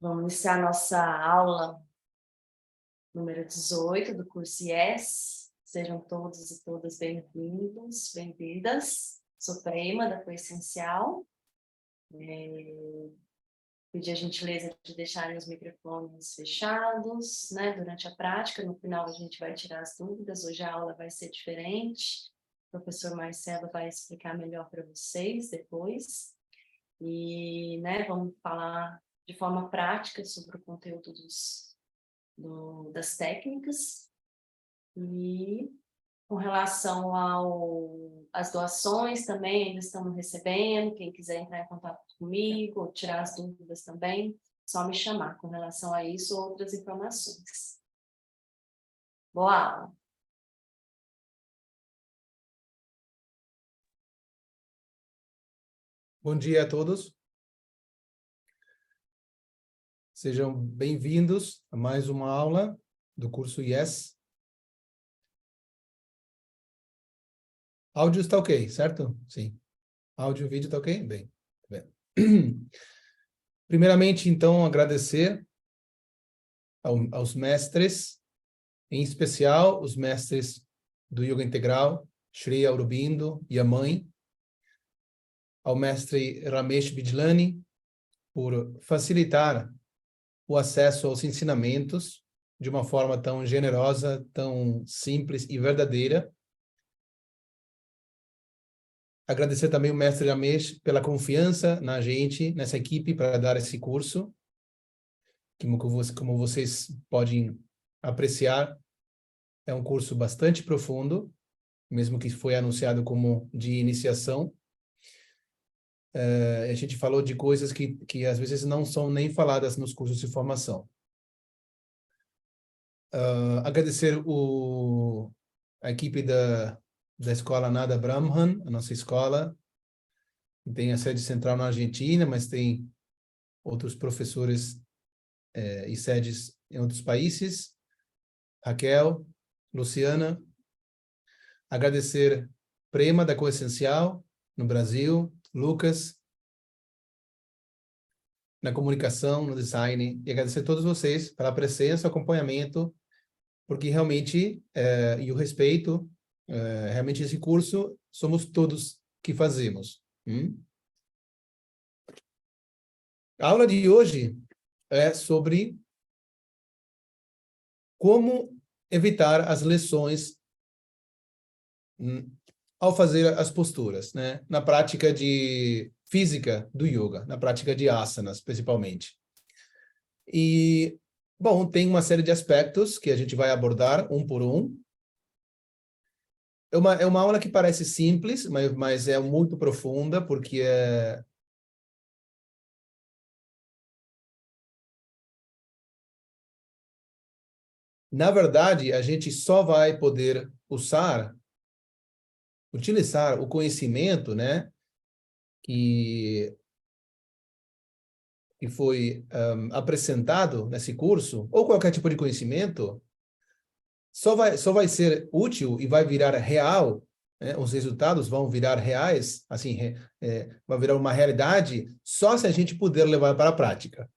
Vamos iniciar nossa aula número 18 do curso IES. Sejam todos e todas bem-vindos, bem-vindas. Sou Prema, da Coessencial. Pedir a gentileza de deixarem os microfones fechados, né, durante a prática. No final a gente vai tirar as dúvidas. Hoje a aula vai ser diferente. O professor Marcelo vai explicar melhor para vocês depois. E, né, vamos falar de forma prática sobre o conteúdo das técnicas. E com relação às doações também, ainda estamos recebendo. Quem quiser entrar em contato comigo ou tirar as dúvidas também, só me chamar com relação a isso ou outras informações. Boa aula! Bom dia a todos. Sejam bem-vindos a mais uma aula do curso IES. Áudio está ok, certo? Sim. Áudio e vídeo está ok? Bem. Primeiramente, então, agradecer aos mestres, em especial os mestres do Yoga Integral, Shri Aurobindo e a mãe, ao mestre Ramesh Bijlani, por facilitar o acesso aos ensinamentos de uma forma tão generosa, tão simples e verdadeira. Agradecer também o mestre Ramesh pela confiança na gente, nessa equipe, para dar esse curso. Como vocês podem apreciar, é um curso bastante profundo, mesmo que foi anunciado como de iniciação. A gente falou de coisas que às vezes não são nem faladas nos cursos de formação. Agradecer a equipe da escola Nada Brahman, a nossa escola, que tem a sede central na Argentina, mas tem outros professores e sedes em outros países. Raquel, Luciana. Agradecer Prema, da Coessencial, no Brasil, Lucas, na comunicação, no design, e agradecer a todos vocês pela presença, acompanhamento, porque realmente, e o respeito, realmente esse curso somos todos que fazemos. A aula de hoje é sobre como evitar as lesões ao fazer as posturas, né? Na prática de física do yoga, na prática de asanas, principalmente. E, bom, tem uma série de aspectos que a gente vai abordar um por um. É uma aula que parece simples, mas é muito profunda, porque na verdade, a gente só vai poder utilizar o conhecimento, né, que foi apresentado nesse curso, ou qualquer tipo de conhecimento, só vai ser útil e vai virar real, né? Os resultados vão virar reais, assim, vai virar uma realidade, só se a gente puder levar para a prática,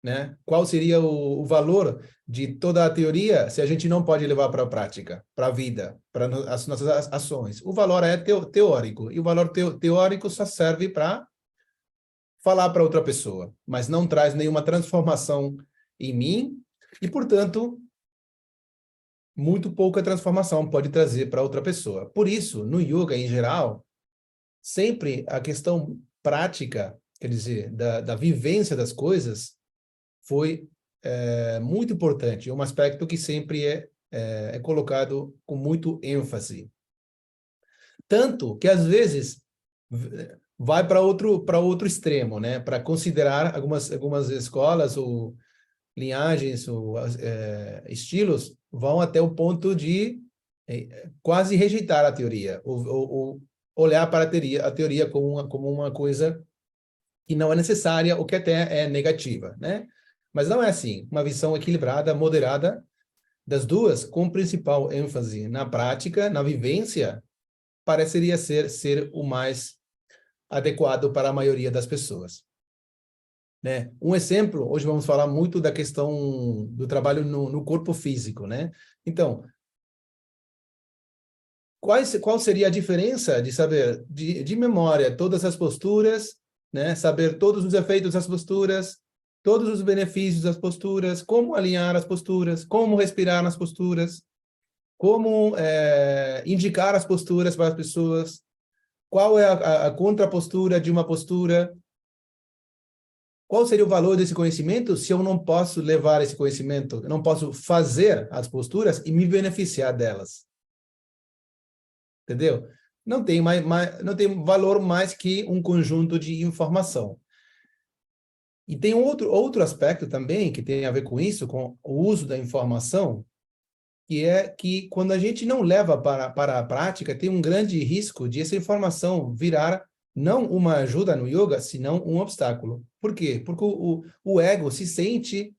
né? Qual seria o valor de toda a teoria se a gente não pode levar para a prática, para a vida, para as nossas ações? O valor é teórico, e o valor teórico só serve para falar para outra pessoa, mas não traz nenhuma transformação em mim, e, portanto, muito pouca transformação pode trazer para outra pessoa. Por isso, no yoga, em geral, sempre a questão prática, quer dizer, da vivência das coisas, foi muito importante, um aspecto que sempre é colocado com muito ênfase. Tanto que, às vezes, vai para outro extremo, né? Para considerar algumas escolas ou linhagens ou estilos vão até o ponto de quase rejeitar a teoria, ou olhar para a teoria como uma coisa que não é necessária, ou que até é negativa, né? Mas não é assim. Uma visão equilibrada, moderada das duas, com principal ênfase na prática, na vivência, pareceria ser o mais adequado para a maioria das pessoas. né? Um exemplo, hoje vamos falar muito da questão do trabalho no corpo físico, né? Então, qual seria a diferença de saber de memória todas as posturas, né? Saber todos os efeitos das posturas, todos os benefícios das posturas, como alinhar as posturas, como respirar nas posturas, como indicar as posturas para as pessoas, qual é a contrapostura de uma postura, qual seria o valor desse conhecimento se eu não posso levar esse conhecimento, eu não posso fazer as posturas e me beneficiar delas. Entendeu? Não tem valor mais que um conjunto de informação. E tem outro aspecto também que tem a ver com isso, com o uso da informação, que é que quando a gente não leva para a prática, tem um grande risco de essa informação virar não uma ajuda no yoga, senão um obstáculo. Por quê? Porque o ego se sente,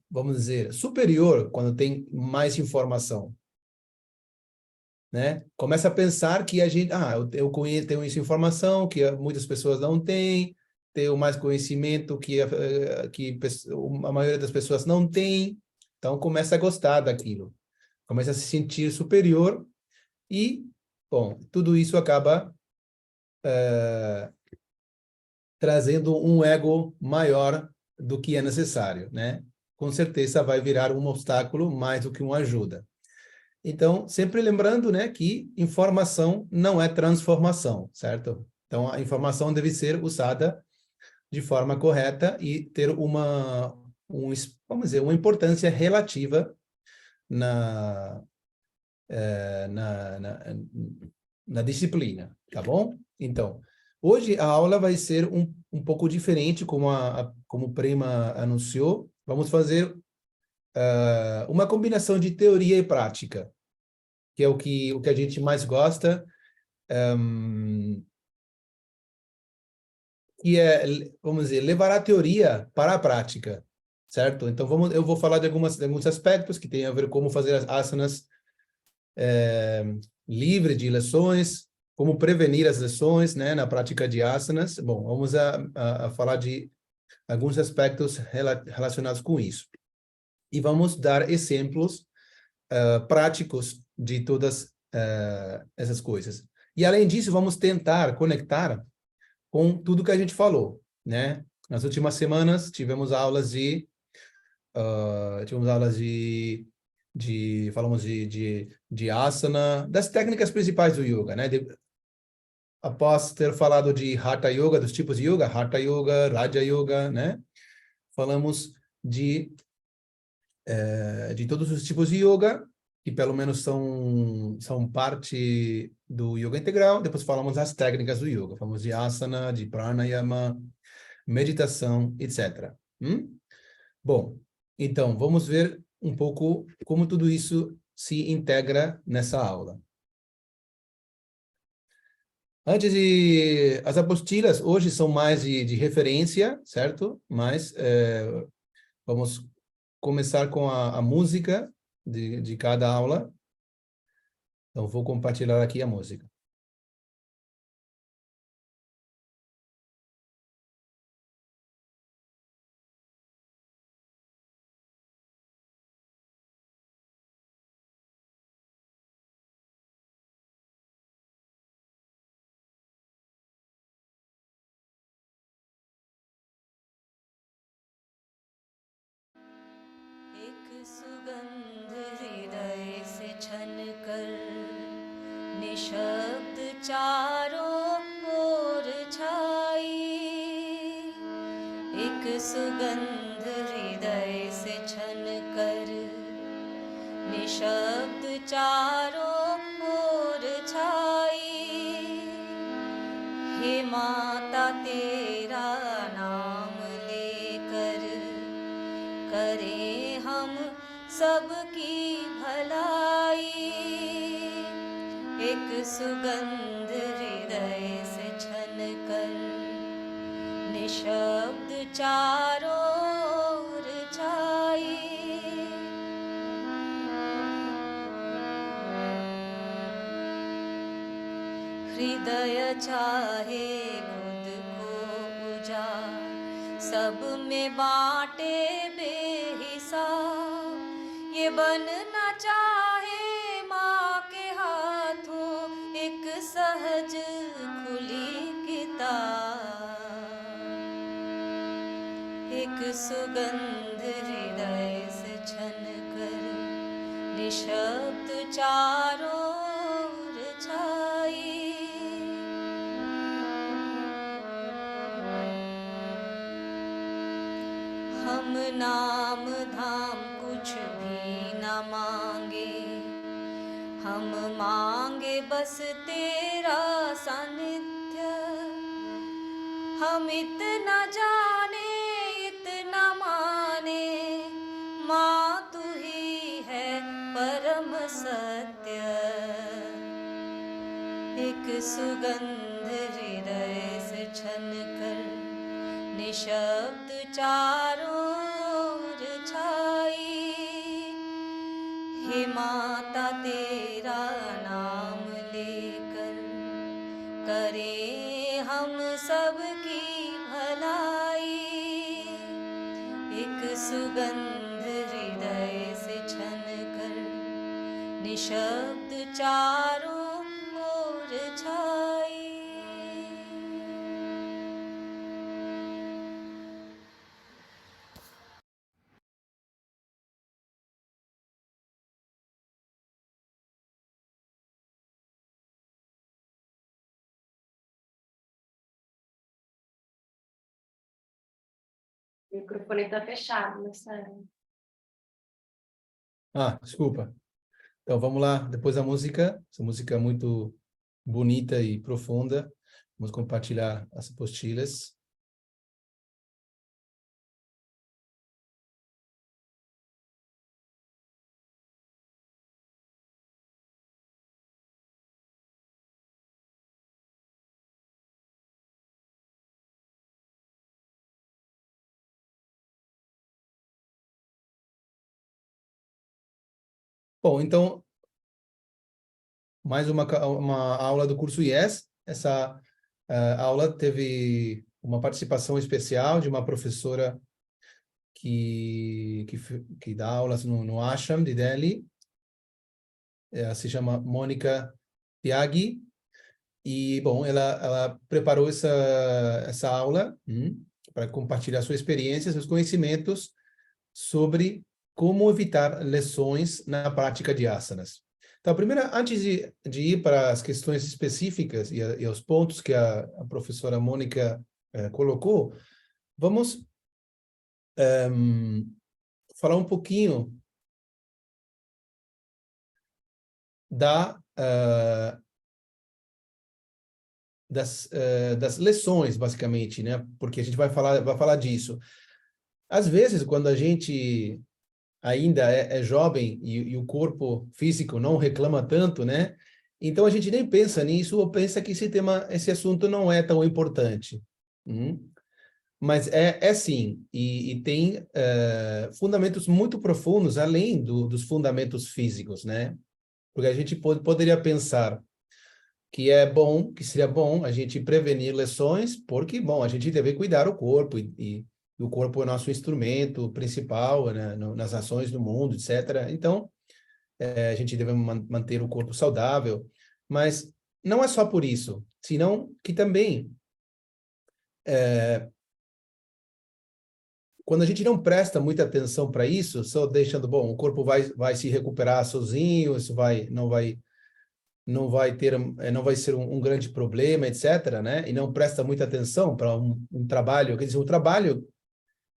vamos dizer, superior quando tem mais informação. Né? Começa a pensar que a gente, eu conheço, tenho essa informação que muitas pessoas não têm, tenho mais conhecimento que a maioria das pessoas não tem, então começa a gostar daquilo, começa a se sentir superior e, bom, tudo isso acaba trazendo um ego maior do que é necessário, né? Com certeza vai virar um obstáculo mais do que uma ajuda. Então, sempre lembrando, né, que informação não é transformação, certo? Então, a informação deve ser usada de forma correta e ter vamos dizer, uma importância relativa na, eh, na, na, na disciplina, tá bom? Então, hoje a aula vai ser um pouco diferente, como o Prema anunciou. Vamos fazer uma combinação de teoria e prática, que é o que a gente mais gosta, que é, vamos dizer, levar a teoria para a prática, certo? Então, eu vou falar de alguns aspectos que têm a ver com como fazer as asanas livre de lesões, como prevenir as lesões, né, na prática de asanas. Bom, vamos a falar de alguns aspectos relacionados com isso. E vamos dar exemplos práticos de todas essas coisas. E, além disso, vamos tentar conectar com tudo que a gente falou, né? Nas últimas semanas, tivemos aulas falamos de asana, das técnicas principais do yoga, né? Após ter falado de Hatha Yoga, dos tipos de yoga, Hatha Yoga, Raja Yoga, né? Falamos de todos os tipos de yoga, que pelo menos são parte do yoga integral. Depois falamos das técnicas do yoga. Falamos de asana, de pranayama, meditação, etc. Bom, então, vamos ver um pouco como tudo isso se integra nessa aula. As apostilas hoje são mais de referência, certo? Mas vamos começar com a música de cada aula. Então, vou compartilhar aqui a música. एक सुगंध हृदय से छनकर निशब्द चारों ओर छाई, एक सुगंध हृदय से छनकर निशब्द चारों ओर छाई। हे माता तेरा नाम लेकर करें हम सबकी भलाई, एक सुगंध हृदय से छनकर निशब्द चारों ओर छाई। हृदय चाहे खुद को प्यार सब में बांटे बेहिसाब ये बनना चाहे माँ के हाथों एक सहज खुली किताब एक सुगंध हृदय से छनकर निशब्द चारों ओर छाई हम नाम धाम कुछ भी न मांगे हम मांगे बस तेरा सानिध्य हम इतना जाने इतना माने माँ तू ही है परम सत्य एक सुगंध हृदय से छनकर निशब्द चारों ओर छाई हे माता तेरा नाम लेकर करें हम सबकी भलाई एक सुगंध हृदय से छनकर निशब्द चारों ओर छाई O microfone está fechado, Marcelo. Desculpa. Então, vamos lá. Depois da música, essa música é muito bonita e profunda. Vamos compartilhar as apostilas. Bom, então, mais uma aula do curso IES. Essa aula teve uma participação especial de uma professora que dá aulas no Ashram de Delhi. Ela se chama Mônica Tyagi. E, bom, ela preparou essa aula para compartilhar sua experiência, seus conhecimentos sobre como evitar lesões na prática de asanas. Então, primeiro, antes de ir para as questões específicas e aos pontos que a professora Mônica colocou, vamos falar um pouquinho das lições, basicamente, né? Porque a gente vai falar disso. Às vezes, quando a gente ainda é jovem e o corpo físico não reclama tanto, né? Então a gente nem pensa nisso ou pensa que esse assunto não é tão importante. Mas é sim, e tem fundamentos muito profundos além dos fundamentos físicos, né? Porque a gente poderia pensar que seria bom a gente prevenir lesões, porque, bom, a gente deve cuidar do corpo e o corpo é nosso instrumento principal, né, nas ações do mundo, etc. Então, a gente deve manter o corpo saudável, mas não é só por isso, senão que também, quando a gente não presta muita atenção para isso, só deixando, bom, o corpo vai se recuperar sozinho, isso não vai ser um grande problema, etc., né? E não presta muita atenção para um trabalho, quer dizer, um trabalho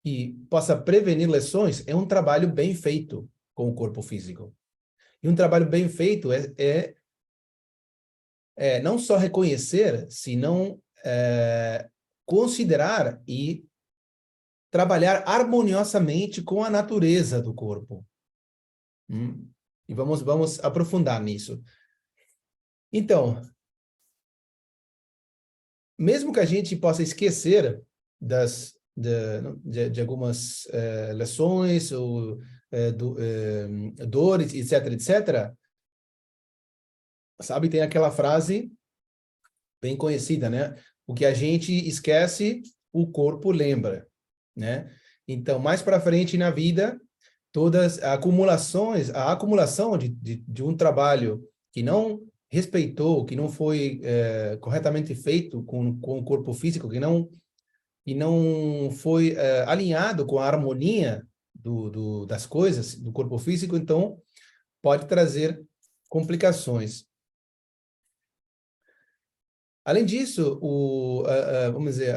que possa prevenir lesões é um trabalho bem feito com o corpo físico. E um trabalho bem feito é não só reconhecer, senão considerar e trabalhar harmoniosamente com a natureza do corpo. E vamos aprofundar nisso. Então, mesmo que a gente possa esquecer de algumas lesões ou dores, etc., sabe, tem aquela frase bem conhecida, né? O que a gente esquece, o corpo lembra, né? Então, mais para frente na vida, todas a acumulação de um trabalho que não respeitou, que não foi corretamente feito com o corpo físico, que não foi alinhado com a harmonia das coisas, do corpo físico, então pode trazer complicações. Além disso, vamos dizer,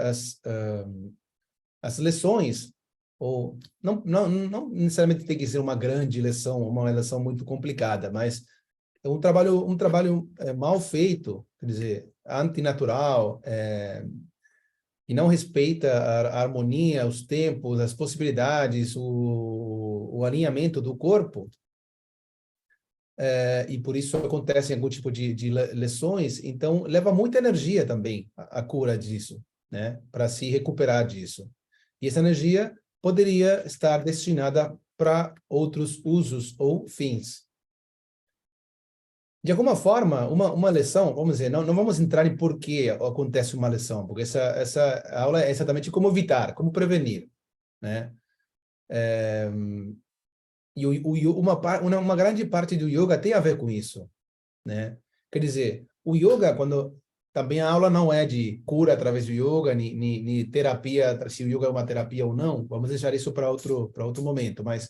as lições, ou não necessariamente tem que ser uma grande lição, uma lição muito complicada, mas é um trabalho mal feito, quer dizer, antinatural, e não respeita a harmonia, os tempos, as possibilidades, o alinhamento do corpo, e por isso acontece algum tipo de lesões, então leva muita energia também a cura disso, né, para se recuperar disso. E essa energia poderia estar destinada para outros usos ou fins. De alguma forma, uma lição, vamos dizer, não vamos entrar em por que acontece uma lição, porque essa aula é exatamente como evitar, como prevenir, né? E uma grande parte do yoga tem a ver com isso, né? Quer dizer, o yoga, também a aula não é de cura através do yoga, nem terapia, se o yoga é uma terapia ou não, vamos deixar isso para outro momento, mas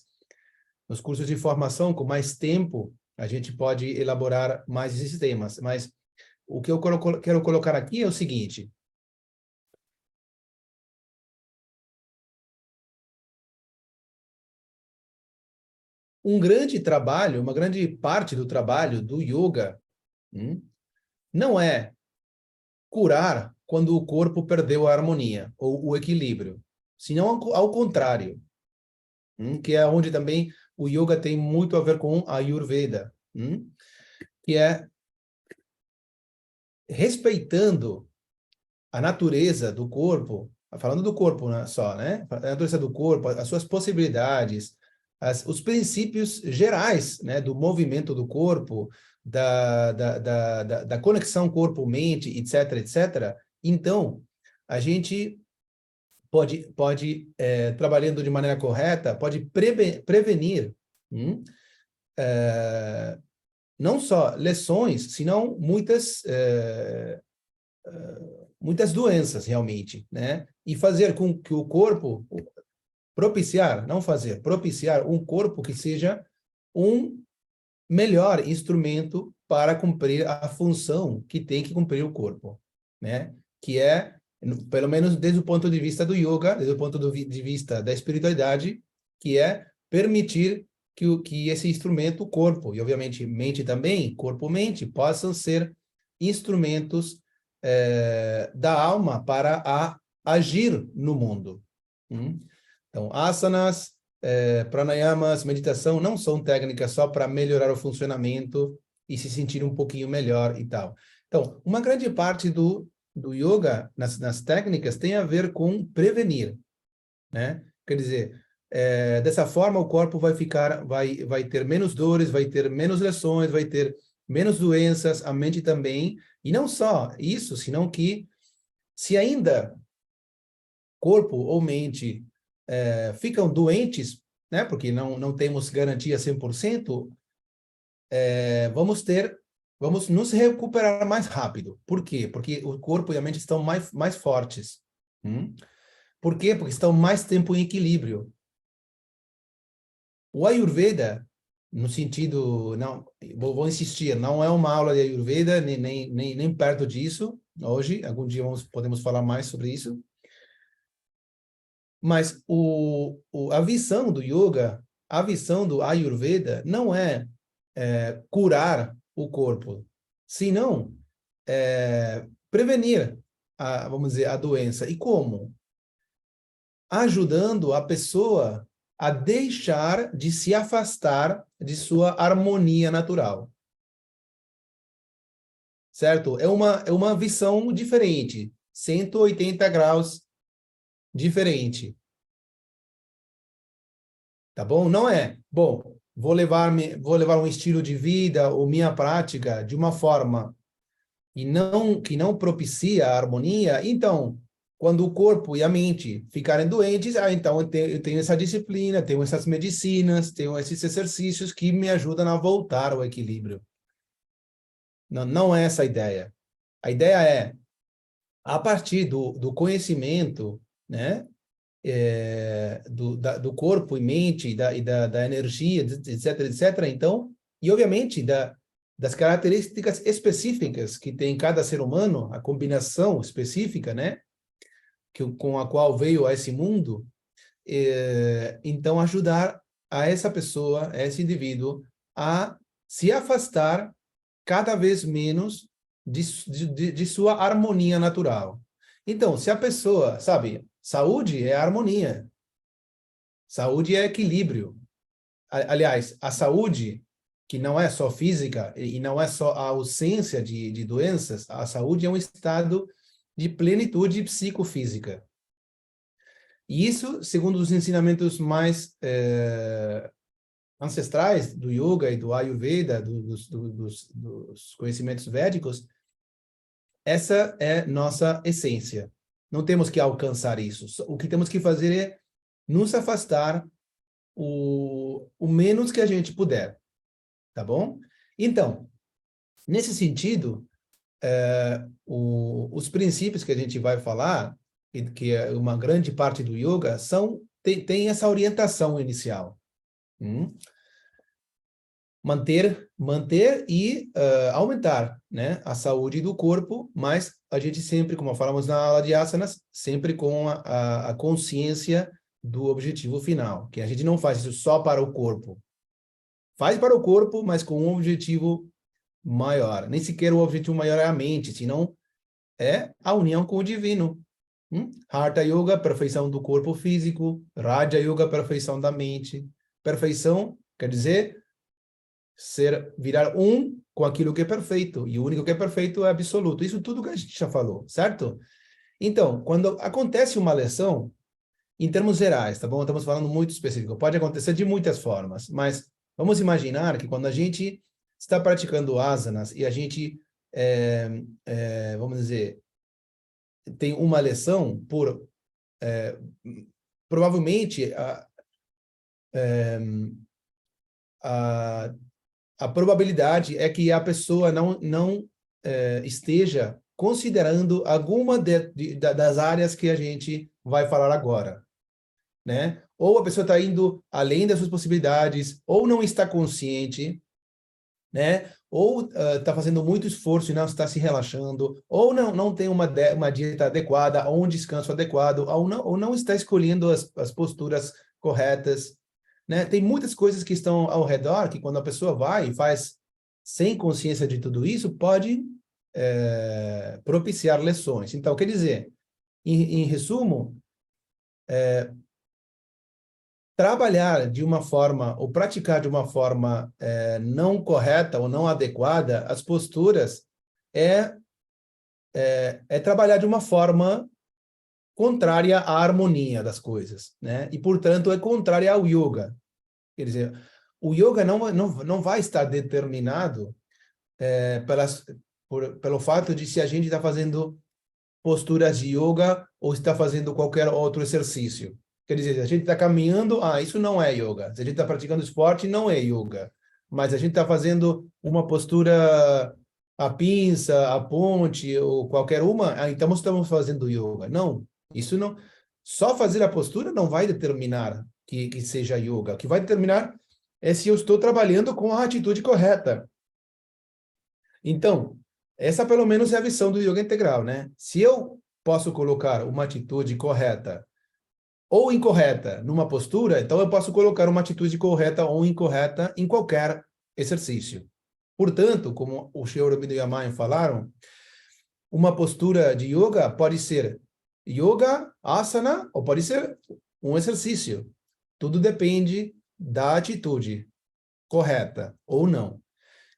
nos cursos de formação, com mais tempo, a gente pode elaborar mais esses temas. Mas o que eu quero colocar aqui é o seguinte: um grande trabalho, uma grande parte do trabalho do yoga não é curar quando o corpo perdeu a harmonia ou o equilíbrio, senão ao contrário, que é onde também o yoga tem muito a ver com a Ayurveda, que é respeitando a natureza do corpo, falando do corpo só, né? A natureza do corpo, as suas possibilidades, os princípios gerais, né, do movimento do corpo, da conexão corpo-mente, etc., etc. Então, a gente pode trabalhando de maneira correta, pode prevenir não só lesões, senão muitas doenças, realmente, né? E fazer com que o corpo, propiciar um corpo que seja um melhor instrumento para cumprir a função que tem que cumprir o corpo, né? Que é, pelo menos desde o ponto de vista do yoga, desde o ponto de vista da espiritualidade, que é permitir que esse instrumento, o corpo, e obviamente mente também, corpo-mente, possam ser instrumentos da alma para agir no mundo. Então, asanas, pranayamas, meditação, não são técnicas só para melhorar o funcionamento e se sentir um pouquinho melhor e tal. Então, uma grande parte do yoga, nas técnicas, tem a ver com prevenir, né? Quer dizer, dessa forma o corpo vai ter menos dores, vai ter menos lesões, vai ter menos doenças, a mente também. E não só isso, senão que se ainda corpo ou mente ficam doentes, né, porque não temos garantia 100%, vamos nos recuperar mais rápido. Por quê? Porque o corpo e a mente estão mais fortes. Por quê? Porque estão mais tempo em equilíbrio. O Ayurveda, no sentido, não, vou insistir, não é uma aula de Ayurveda, nem perto disso, hoje, algum dia podemos falar mais sobre isso, mas a visão do yoga, a visão do Ayurveda não é curar o corpo, senão prevenir, vamos dizer, a doença. E como? Ajudando a pessoa a deixar de se afastar de sua harmonia natural. Certo? É uma visão diferente, 180 graus diferente. Tá bom? Não é, bom, vou levar um estilo de vida ou minha prática de uma forma que não propicia a harmonia, então quando o corpo e a mente ficarem doentes, então eu tenho essa disciplina, tenho essas medicinas, tenho esses exercícios que me ajudam a voltar ao equilíbrio. Não, não é essa a ideia. A ideia é, a partir do conhecimento, né, do corpo e mente, da energia, etc. Então, e obviamente das características específicas que tem cada ser humano, a combinação específica, né, com a qual veio a esse mundo, então ajudar a essa pessoa, a esse indivíduo, a se afastar cada vez menos de sua harmonia natural. Então, se a pessoa, sabe, saúde é harmonia, saúde é equilíbrio. Aliás, a saúde, que não é só física e não é só a ausência de doenças, a saúde é um estado de plenitude psicofísica. E isso, segundo os ensinamentos mais ancestrais do yoga e do Ayurveda, dos conhecimentos védicos, essa é nossa essência. Não temos que alcançar isso. O que temos que fazer é nos afastar o menos que a gente puder. Tá bom? Então, nesse sentido, os princípios que a gente vai falar, que é uma grande parte do yoga, tem essa orientação inicial. Manter e aumentar, né, a saúde do corpo, mas a gente sempre, como falamos na aula de asanas, sempre com a consciência do objetivo final, que a gente não faz isso só para o corpo. Faz para o corpo, mas com um objetivo maior. Nem sequer o objetivo maior é a mente, senão é a união com o divino. Hatha Yoga, perfeição do corpo físico. Raja Yoga, perfeição da mente. Perfeição quer dizer virar um com aquilo que é perfeito. E o único que é perfeito é absoluto. Isso tudo que a gente já falou, certo? Então, quando acontece uma lesão, em termos gerais, tá bom? Estamos falando muito específico. Pode acontecer de muitas formas, mas vamos imaginar que quando a gente está praticando asanas e a gente, vamos dizer, tem uma lesão provavelmente a probabilidade é que a pessoa não esteja considerando alguma das áreas que a gente vai falar agora, né? Ou a pessoa está indo além das suas possibilidades, ou não está consciente, né? Ou está fazendo muito esforço e não está se relaxando, ou não tem uma dieta adequada, ou um descanso adequado, ou não está escolhendo as posturas corretas, né? Tem muitas coisas que estão ao redor que quando a pessoa vai e faz sem consciência de tudo isso, pode propiciar lesões. Então, quer dizer, em resumo, trabalhar de uma forma, ou praticar de uma forma não correta ou não adequada, as posturas é trabalhar de uma forma contrária à harmonia das coisas, né? E, portanto, é contrária ao yoga. Quer dizer, o yoga não vai estar determinado pelo fato de se a gente está fazendo posturas de yoga ou está fazendo qualquer outro exercício. Quer dizer, a gente está caminhando, isso não é yoga. Se a gente está praticando esporte, não é yoga. Mas a gente está fazendo uma postura, a pinça, a ponte, ou qualquer uma, então estamos fazendo yoga. Não, isso não. Só fazer a postura não vai determinar que seja yoga. O que vai determinar é se eu estou trabalhando com a atitude correta. Então, essa pelo menos é a visão do yoga integral, né? Se eu posso colocar uma atitude correta ou incorreta numa postura, então eu posso colocar uma atitude correta ou incorreta em qualquer exercício. Portanto, como o Sri Aurobindo e a Mãe falaram, uma postura de yoga pode ser yoga, asana, ou pode ser um exercício. Tudo depende da atitude correta ou não.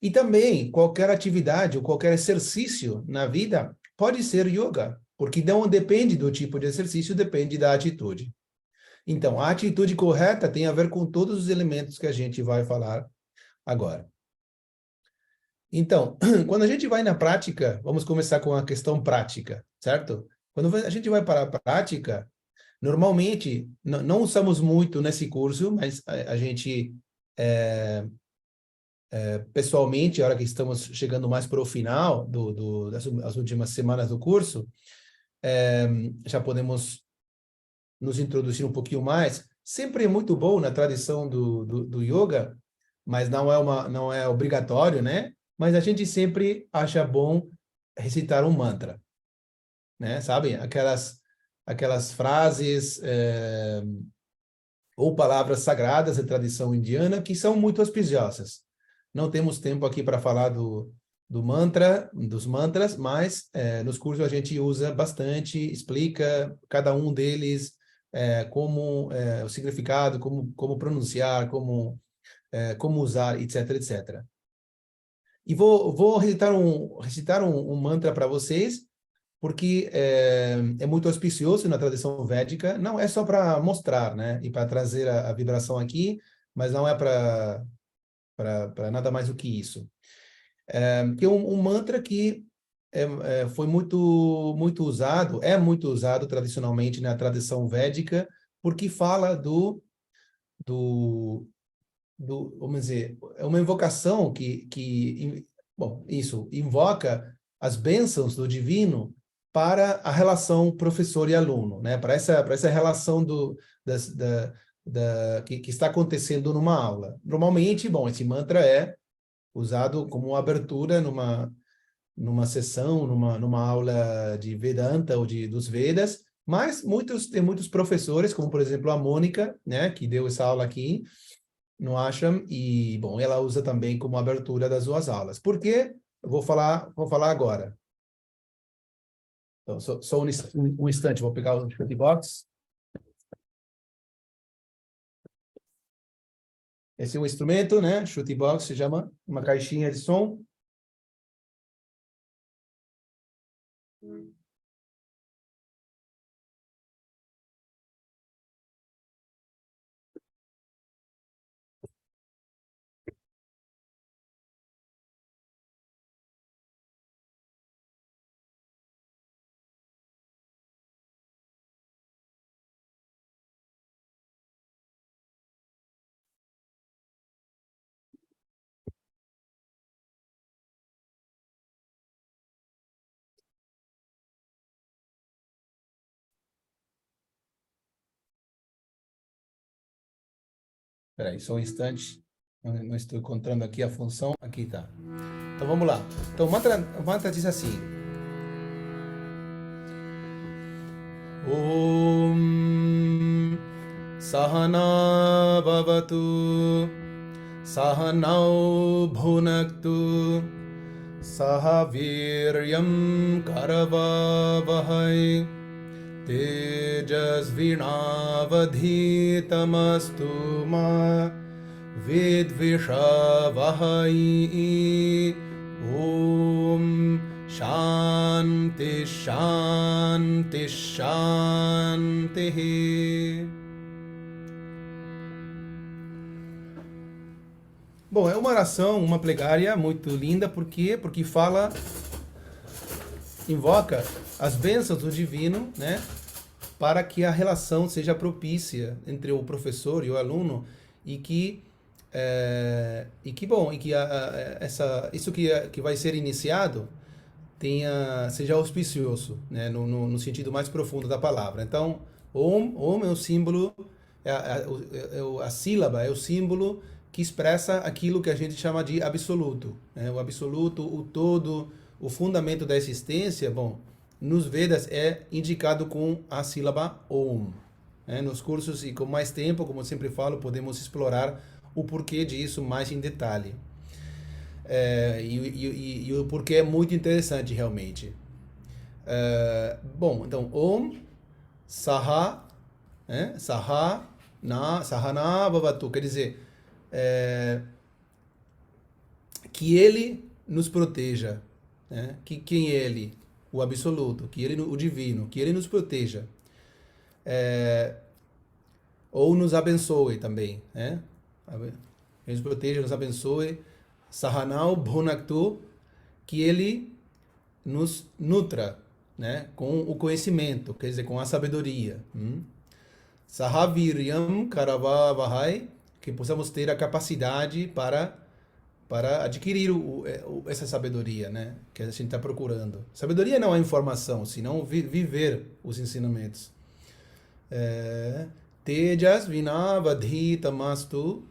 E também qualquer atividade ou qualquer exercício na vida pode ser yoga, porque não depende do tipo de exercício, depende da atitude. Então, a atitude correta tem a ver com todos os elementos que a gente vai falar agora. Então, quando a gente vai na prática, vamos começar com a questão prática, certo? Quando a gente vai para a prática, normalmente, não usamos muito nesse curso, mas a gente, pessoalmente, a hora que estamos chegando mais para o final das últimas semanas do curso, já podemos nos introduzir um pouquinho mais. Sempre é muito bom na tradição do yoga, mas não é obrigatório, né? Mas a gente sempre acha bom recitar um mantra, né? Sabe? Aquelas frases ou palavras sagradas da tradição indiana que são muito auspiciosas. Não temos tempo aqui para falar dos mantras, mas nos cursos a gente usa bastante, explica cada um deles, como o significado, como pronunciar, como usar, etc, etc. E vou recitar um mantra para vocês, porque é muito auspicioso na tradição védica. Não é só para mostrar, né? E para trazer a vibração aqui, mas não é para nada mais do que isso. Que é um mantra que foi muito usado, é muito usado tradicionalmente na tradição védica, porque fala vamos dizer, é uma invocação bom, isso, invoca as bênçãos do divino para a relação professor e aluno, né? Para essa relação que está acontecendo numa aula. Normalmente, bom, esse mantra é usado como abertura numa sessão, numa aula de Vedanta ou dos Vedas, mas tem muitos professores, como por exemplo a Mônica, né, que deu essa aula aqui no Ashram, e bom, ela usa também como abertura das suas aulas. Por quê? Eu vou falar agora. Então, só um instante, vou pegar o Shruti Box. Esse é o instrumento, né? Shruti Box se chama, uma caixinha de som. Espera aí, só um instante. Não estou encontrando aqui a função. Aqui está. Então, vamos lá. Então, o mantra diz assim. Om Sahana Bhavatu Sahanau Bhunaktu Sahaviryam Karavavahai Tejasvinavadhitamastu ma Vidvishavahai. Om Shanti Shanti Shanti. Bom, é uma oração, uma plegária muito linda, por quê? Porque invoca as bênçãos do divino, né? Para que a relação seja propícia entre o professor e o aluno e que isso que vai ser iniciado seja auspicioso, né? No sentido mais profundo da palavra. Então, Om é o símbolo, a sílaba é o símbolo que expressa aquilo que a gente chama de absoluto, né? O absoluto, o todo, o fundamento da existência. Bom, nos Vedas é indicado com a sílaba Om. Né? Nos cursos e com mais tempo, como eu sempre falo, podemos explorar o porquê disso mais em detalhe. E o porquê é muito interessante, realmente. Bom, então, Om, Saha, né? Sahana Bhavatu, quer dizer, que ele nos proteja, né? Quem é ele? O absoluto, o divino, que ele nos proteja, ou nos abençoe também, né? Ele nos proteja, nos abençoe. Sahanau Bhunaktu, que ele nos nutra, né? Com o conhecimento, quer dizer, com a sabedoria. Sahaviryam Karavavahai, que possamos ter a capacidade para adquirir essa sabedoria, né? Que a gente está procurando. Sabedoria não é informação, senão viver os ensinamentos. Tejas vinavadhi tamastu,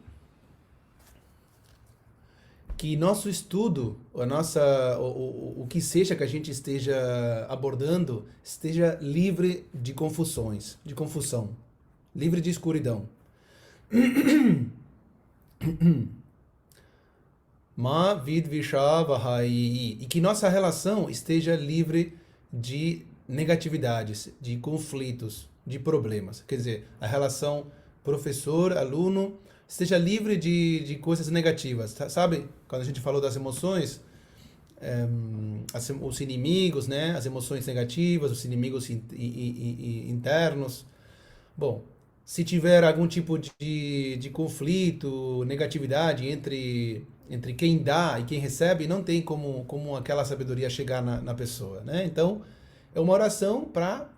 que nosso estudo, o que seja que a gente esteja abordando, esteja livre de confusões, de confusão, livre de escuridão. Ma vidvishavahai, e que nossa relação esteja livre de negatividades, de conflitos, de problemas. Quer dizer, a relação professor-aluno esteja livre de coisas negativas. Sabe? Quando a gente falou das emoções, os inimigos, né? As emoções negativas, os inimigos internos. Bom, se tiver algum tipo de conflito, negatividade entre quem dá e quem recebe, não tem como aquela sabedoria chegar na pessoa, né? Então, é uma oração para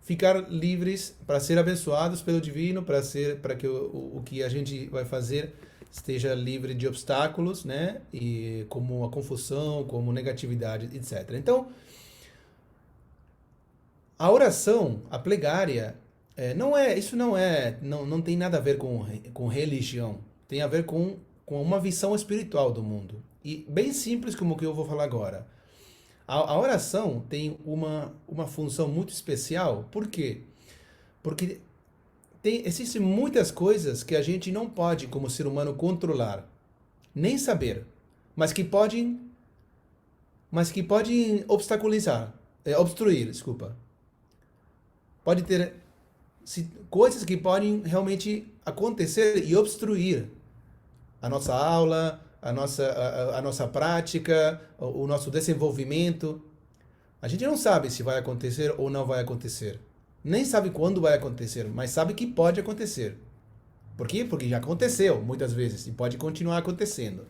ficar livres, para ser abençoados pelo divino, para que o que a gente vai fazer esteja livre de obstáculos, né? E como a confusão, como negatividade, etc. Então, a oração, a plegária, não tem nada a ver com religião. Tem a ver com uma visão espiritual do mundo. E bem simples como o que eu vou falar agora. A oração tem uma função muito especial. Por quê? Porque existem muitas coisas que a gente não pode, como ser humano, controlar, nem saber, mas que podem obstaculizar, obstruir, desculpa. Pode ter coisas que podem realmente acontecer e obstruir a nossa aula, a nossa prática, o nosso desenvolvimento. A gente não sabe se vai acontecer ou não vai acontecer. Nem sabe quando vai acontecer, mas sabe que pode acontecer. Por quê? Porque já aconteceu muitas vezes e pode continuar acontecendo.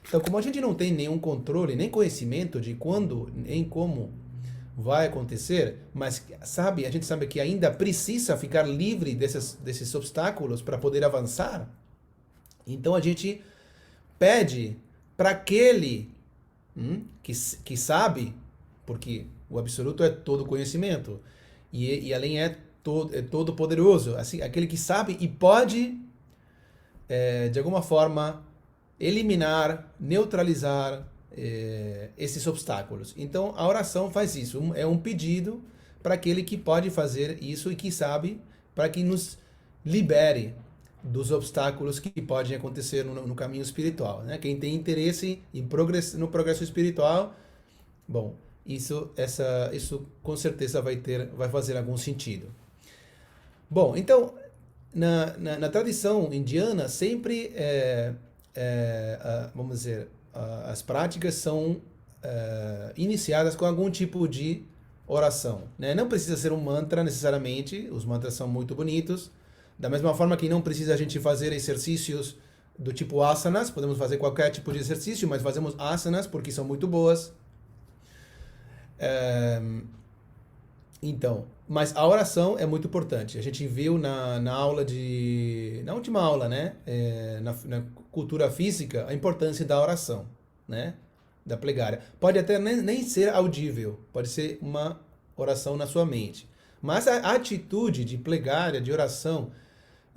Então, como a gente não tem nenhum controle, nem conhecimento de quando, nem como vai acontecer, mas a gente sabe que ainda precisa ficar livre desses obstáculos para poder avançar. Então a gente pede para aquele que sabe, porque o absoluto é todo conhecimento e além é todo poderoso, assim, aquele que sabe e pode de alguma forma eliminar, neutralizar esses obstáculos. Então a oração faz isso, é um pedido para aquele que pode fazer isso e que sabe, para que nos libere dos obstáculos que podem acontecer no caminho espiritual, né? Quem tem interesse no progresso espiritual, bom, isso com certeza vai fazer algum sentido. Bom, então na tradição indiana sempre vamos dizer, as práticas são iniciadas com algum tipo de oração, né? Não precisa ser um mantra necessariamente, os mantras são muito bonitos. Da mesma forma que não precisa a gente fazer exercícios do tipo asanas, podemos fazer qualquer tipo de exercício, mas fazemos asanas porque são muito boas. Então, mas a oração é muito importante. A gente viu na última aula, né, na cultura física, a importância da oração, né, da plegária. Pode até nem ser audível, pode ser uma oração na sua mente. Mas a atitude de plegária, de oração,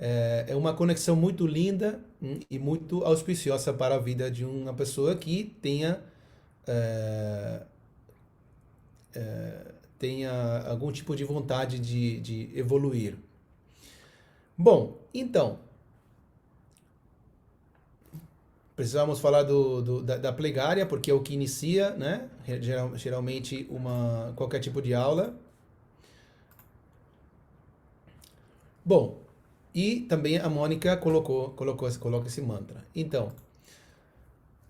é uma conexão muito linda e muito auspiciosa para a vida de uma pessoa que tenha algum tipo de vontade de evoluir. Bom, então, precisamos falar da plegária, porque é o que inicia, né, geralmente qualquer tipo de aula. Bom, e também a Mônica coloca esse mantra. Então,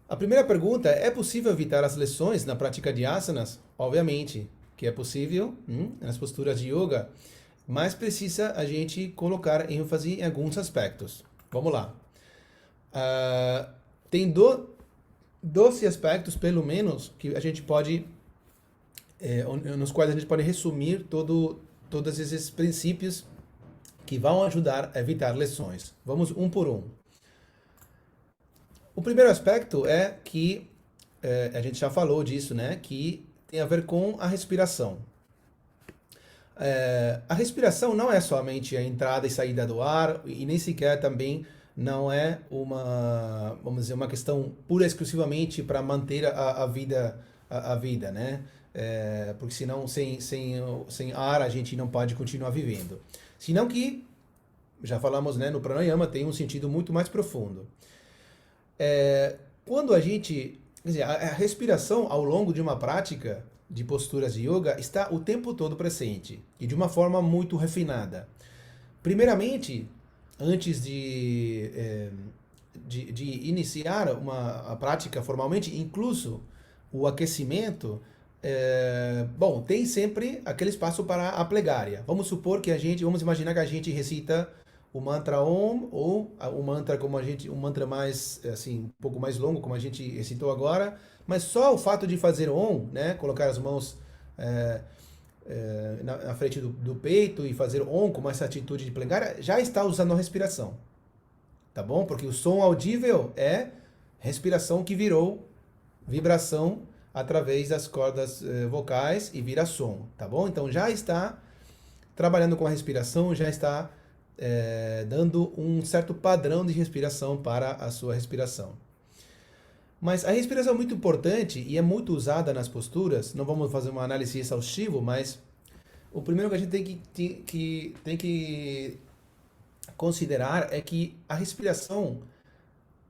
a primeira pergunta é possível evitar as lesões na prática de asanas? Obviamente que é possível, nas posturas de yoga, mas precisa a gente colocar ênfase em alguns aspectos. Vamos lá. Tem 12 aspectos, pelo menos, que a gente pode nos quais a gente pode resumir todos esses princípios que vão ajudar a evitar lesões. Vamos um por um. O primeiro aspecto é que, a gente já falou disso, né? Que tem a ver com a respiração. A respiração não é somente a entrada e saída do ar, e nem sequer também não é vamos dizer, uma questão pura e exclusivamente para manter a vida, né? Porque senão, sem ar, a gente não pode continuar vivendo. Senão que, já falamos, né, no pranayama, tem um sentido muito mais profundo. Quando a gente... Quer dizer, a respiração ao longo de uma prática de posturas de yoga está o tempo todo presente e de uma forma muito refinada. Primeiramente, antes de iniciar a prática formalmente, incluso o aquecimento, bom, tem sempre aquele espaço para a plegária. Vamos imaginar que a gente recita o mantra Om, ou o mantra um mantra mais, assim, um pouco mais longo, como a gente recitou agora, mas só o fato de fazer Om, né, colocar as mãos na frente do peito e fazer Om com essa atitude de plegária, já está usando a respiração, tá bom? Porque o som audível é respiração que virou vibração através das cordas vocais e vira som, tá bom? Então já está trabalhando com a respiração, já está dando um certo padrão de respiração para a sua respiração. Mas a respiração é muito importante e é muito usada nas posturas. Não vamos fazer uma análise exaustiva, mas o primeiro que a gente tem que considerar é que a respiração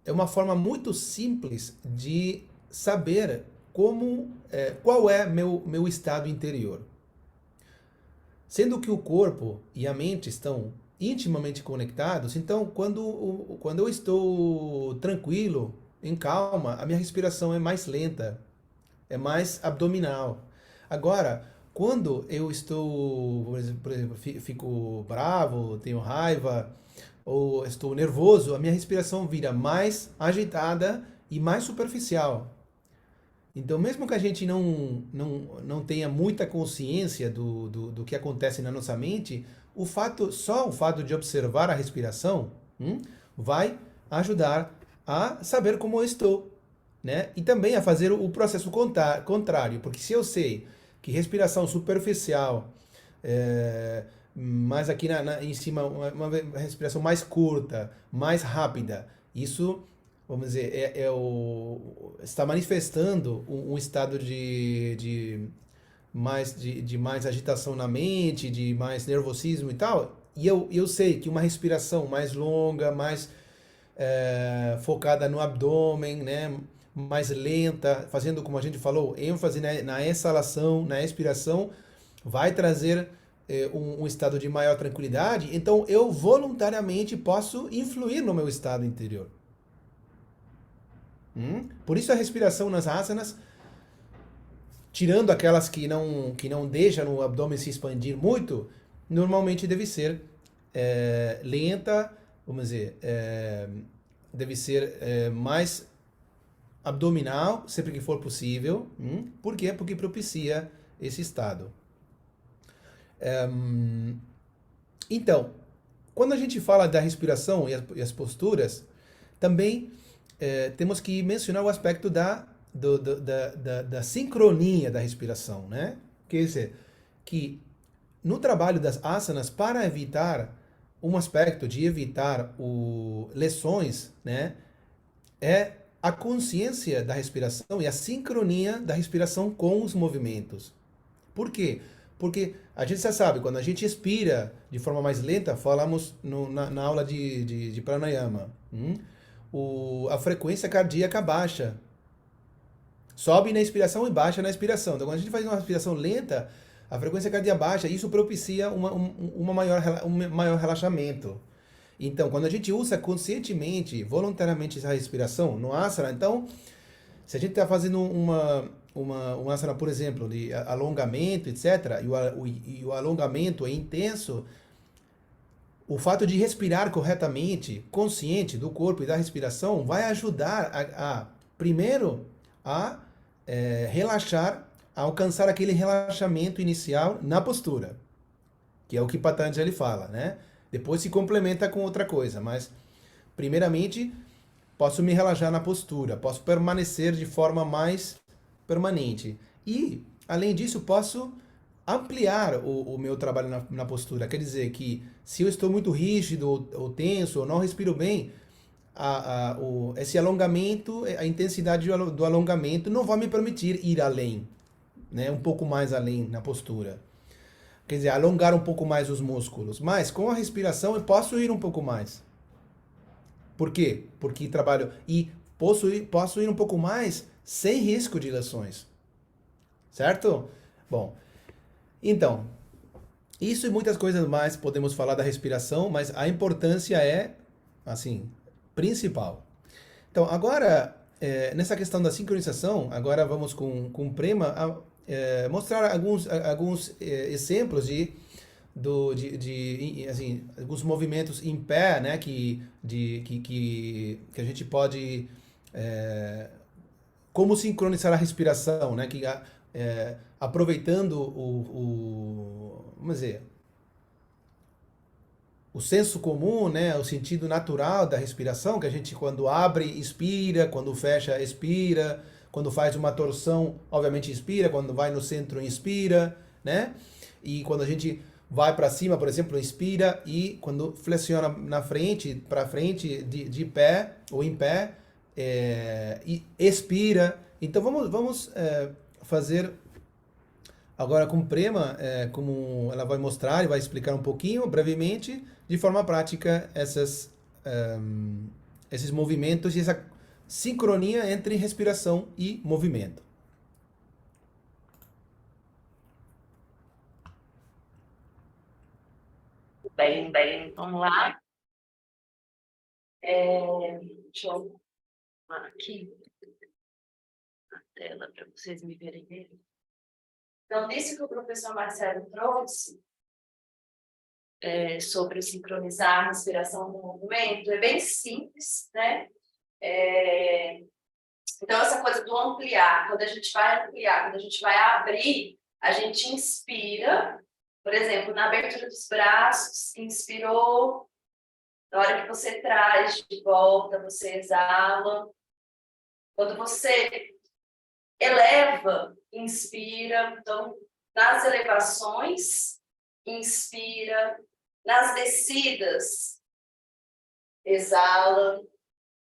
é uma forma muito simples de saber qual é meu estado interior. Sendo que o corpo e a mente estão intimamente conectados, então quando eu estou tranquilo, em calma, a minha respiração é mais lenta, é mais abdominal. Agora, quando eu estou, por exemplo, fico bravo, tenho raiva, ou estou nervoso, a minha respiração vira mais agitada e mais superficial. Então, mesmo que a gente não tenha muita consciência do que acontece na nossa mente, só o fato de observar a respiração vai ajudar a saber como eu estou, né? E também a fazer o processo contrário, porque se eu sei que respiração superficial, mas aqui em cima uma respiração mais curta, mais rápida, isso, vamos dizer, está manifestando um estado de mais agitação na mente, de mais nervosismo e tal, e eu sei que uma respiração mais longa, mais focada no abdômen, né, mais lenta, fazendo, como a gente falou, ênfase na exalação, na expiração, vai trazer um estado de maior tranquilidade, então eu voluntariamente posso influir no meu estado interior. Por isso a respiração nas asanas, tirando aquelas que não deixam o abdômen se expandir muito, normalmente deve ser lenta, vamos dizer, deve ser mais abdominal, sempre que for possível. Por quê? Porque propicia esse estado. Então, quando a gente fala da respiração e as posturas, também temos que mencionar o aspecto da sincronia da respiração, né? Quer dizer, que no trabalho das asanas, para evitar um aspecto de evitar lesões, né, é a consciência da respiração e a sincronia da respiração com os movimentos. Por quê? Porque a gente já sabe, quando a gente expira de forma mais lenta, falamos na aula de pranayama, a frequência cardíaca baixa. Sobe na inspiração e baixa na expiração. Então, quando a gente faz uma respiração lenta, a frequência cardíaca baixa, isso propicia um maior relaxamento. Então, quando a gente usa conscientemente, voluntariamente essa respiração no asana, então, se a gente está fazendo um asana, por exemplo, de alongamento, etc., e o alongamento é intenso, o fato de respirar corretamente, consciente do corpo e da respiração, vai ajudar primeiro, a relaxar alcançar aquele relaxamento inicial na postura, que é o que Patanjali fala, né? Depois se complementa com outra coisa, mas primeiramente posso me relaxar na postura, posso permanecer de forma mais permanente. E, além disso, posso ampliar o meu trabalho na postura. Quer dizer que se eu estou muito rígido ou tenso, ou não respiro bem, esse alongamento, a intensidade do alongamento não vai me permitir ir além, né? Um pouco mais além na postura. Quer dizer, alongar um pouco mais os músculos. Mas com a respiração eu posso ir um pouco mais. Por quê? Porque trabalho e posso ir um pouco mais sem risco de lesões. Certo? Bom, então, isso e muitas coisas mais podemos falar da respiração, mas a importância é, assim, principal. Então, agora, nessa questão da sincronização, agora vamos com o Prema mostrar alguns exemplos assim, alguns movimentos em pé, né, que a gente pode como sincronizar a respiração, né, aproveitando vamos dizer, o senso comum, né, o sentido natural da respiração, que a gente quando abre, expira, quando fecha, expira, quando faz uma torção, obviamente expira, quando vai no centro, inspira, né? E quando a gente vai para cima, por exemplo, inspira, e quando flexiona na frente, para frente, de pé ou em pé, e expira. Então vamos fazer agora com Prema, como ela vai mostrar e vai explicar um pouquinho, brevemente, de forma prática, esses movimentos e essa sincronia entre respiração e movimento. Bem, vamos lá. Deixa eu arrumar aqui a tela para vocês me verem. Então, isso que o professor Marcelo trouxe, sobre sincronizar a respiração com o movimento, é bem simples, né? Então, essa coisa do ampliar, quando a gente vai ampliar, quando a gente vai abrir, a gente inspira, por exemplo, na abertura dos braços, inspirou, na hora que você traz de volta, você exala. Quando você eleva, inspira. Então, nas elevações, inspira. Nas descidas, exala,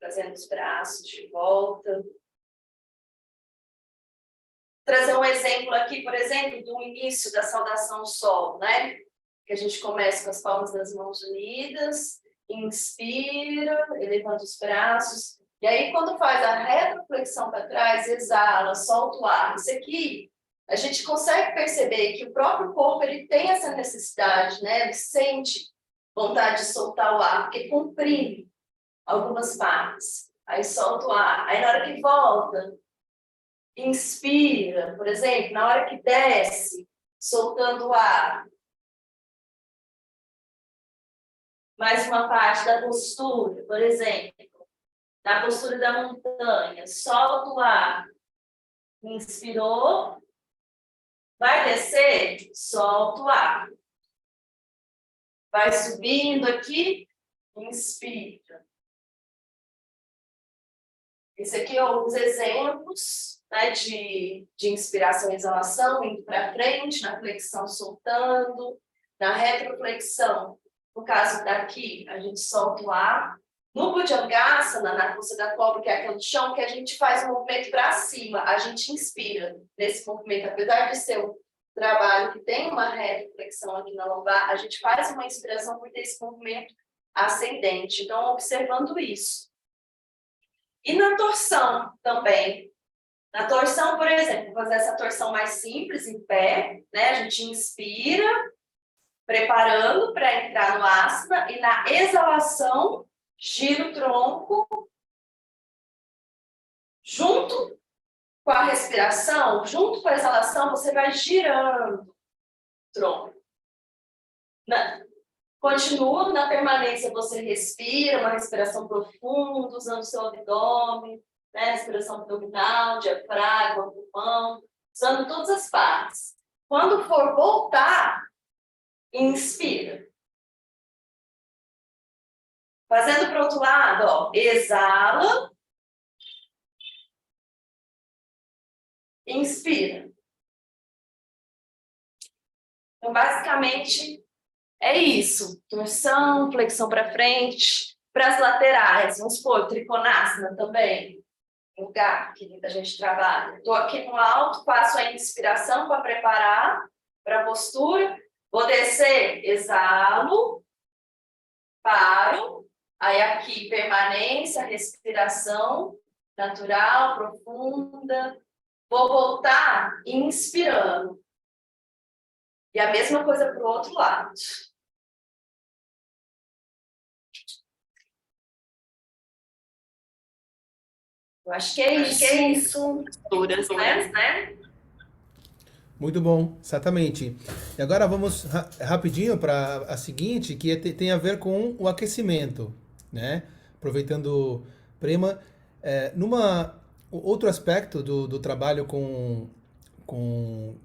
trazendo os braços de volta. Trazer um exemplo aqui, por exemplo, do início da saudação ao sol, né? Que a gente começa com as palmas das mãos unidas, inspira, elevando os braços. E aí, quando faz a retroflexão para trás, exala, solta o ar. Isso aqui, a gente consegue perceber que o próprio corpo ele tem essa necessidade, né? Ele sente vontade de soltar o ar, porque comprime algumas partes. Aí solta o ar. Aí, na hora que volta, inspira, por exemplo, na hora que desce, soltando o ar. Mais uma parte da postura, por exemplo, na postura da montanha, solta o ar, inspirou, vai descer, solta o ar. Vai subindo aqui, inspira. Esse aqui é alguns exemplos, né, de inspiração e exalação, indo para frente, na flexão soltando, na retroflexão. No caso daqui, a gente solta o ar. No Bhujangasana, na força da cobra, que é aquele chão, que a gente faz um movimento para cima, a gente inspira nesse movimento. Apesar de ser um trabalho que tem uma retroflexão aqui na lombar, a gente faz uma inspiração por ter esse movimento ascendente. Então, observando isso. E na torção também. Na torção, por exemplo, vou fazer essa torção mais simples, em pé, né? A gente inspira, preparando para entrar no asana, e na exalação, gira o tronco, junto com a respiração, junto com a exalação, você vai girando o tronco. Continua na permanência, você respira, uma respiração profunda, usando o seu abdômen, né? Respiração abdominal, diafragma, pulmão. usando todas as partes. Quando for voltar, inspira. Fazendo para o outro lado, ó, exala. Inspira. Então, basicamente, é isso. Torção, flexão para frente, para as laterais. Vamos supor, trikonasana também. Lugar que a gente trabalha. Estou aqui no alto, faço a inspiração para preparar para a postura. Vou descer, exalo, paro. Aí aqui, permanência, respiração natural, profunda. Vou voltar inspirando. E a mesma coisa para o outro lado. Eu acho que é isso. Posturas, né? Muito bom, exatamente. E agora vamos rapidinho para a seguinte, que tem a ver com o aquecimento, né? Aproveitando Prema, outro aspecto do trabalho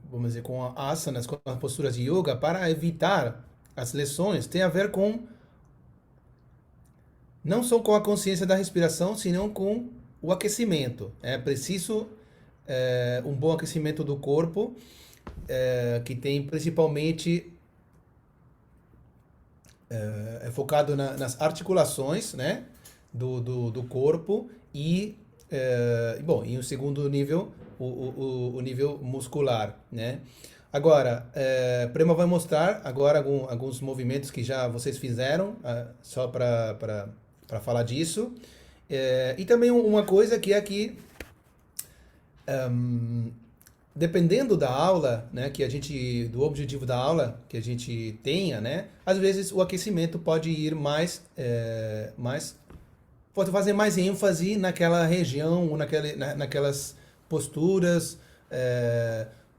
vamos dizer, com asanas, com as posturas de yoga, para evitar as lesões, tem a ver com não só com a consciência da respiração, senão com o aquecimento. É preciso um bom aquecimento do corpo, que tem principalmente focado nas articulações, né, do corpo e, bom, em um segundo nível, o nível muscular, né. Agora, Prema vai mostrar agora alguns movimentos que já vocês fizeram, só para falar disso. E também uma coisa que é que dependendo da aula, né, do objetivo da aula que a gente tenha, né, às vezes o aquecimento pode ir pode fazer mais ênfase naquela região, ou naquelas posturas,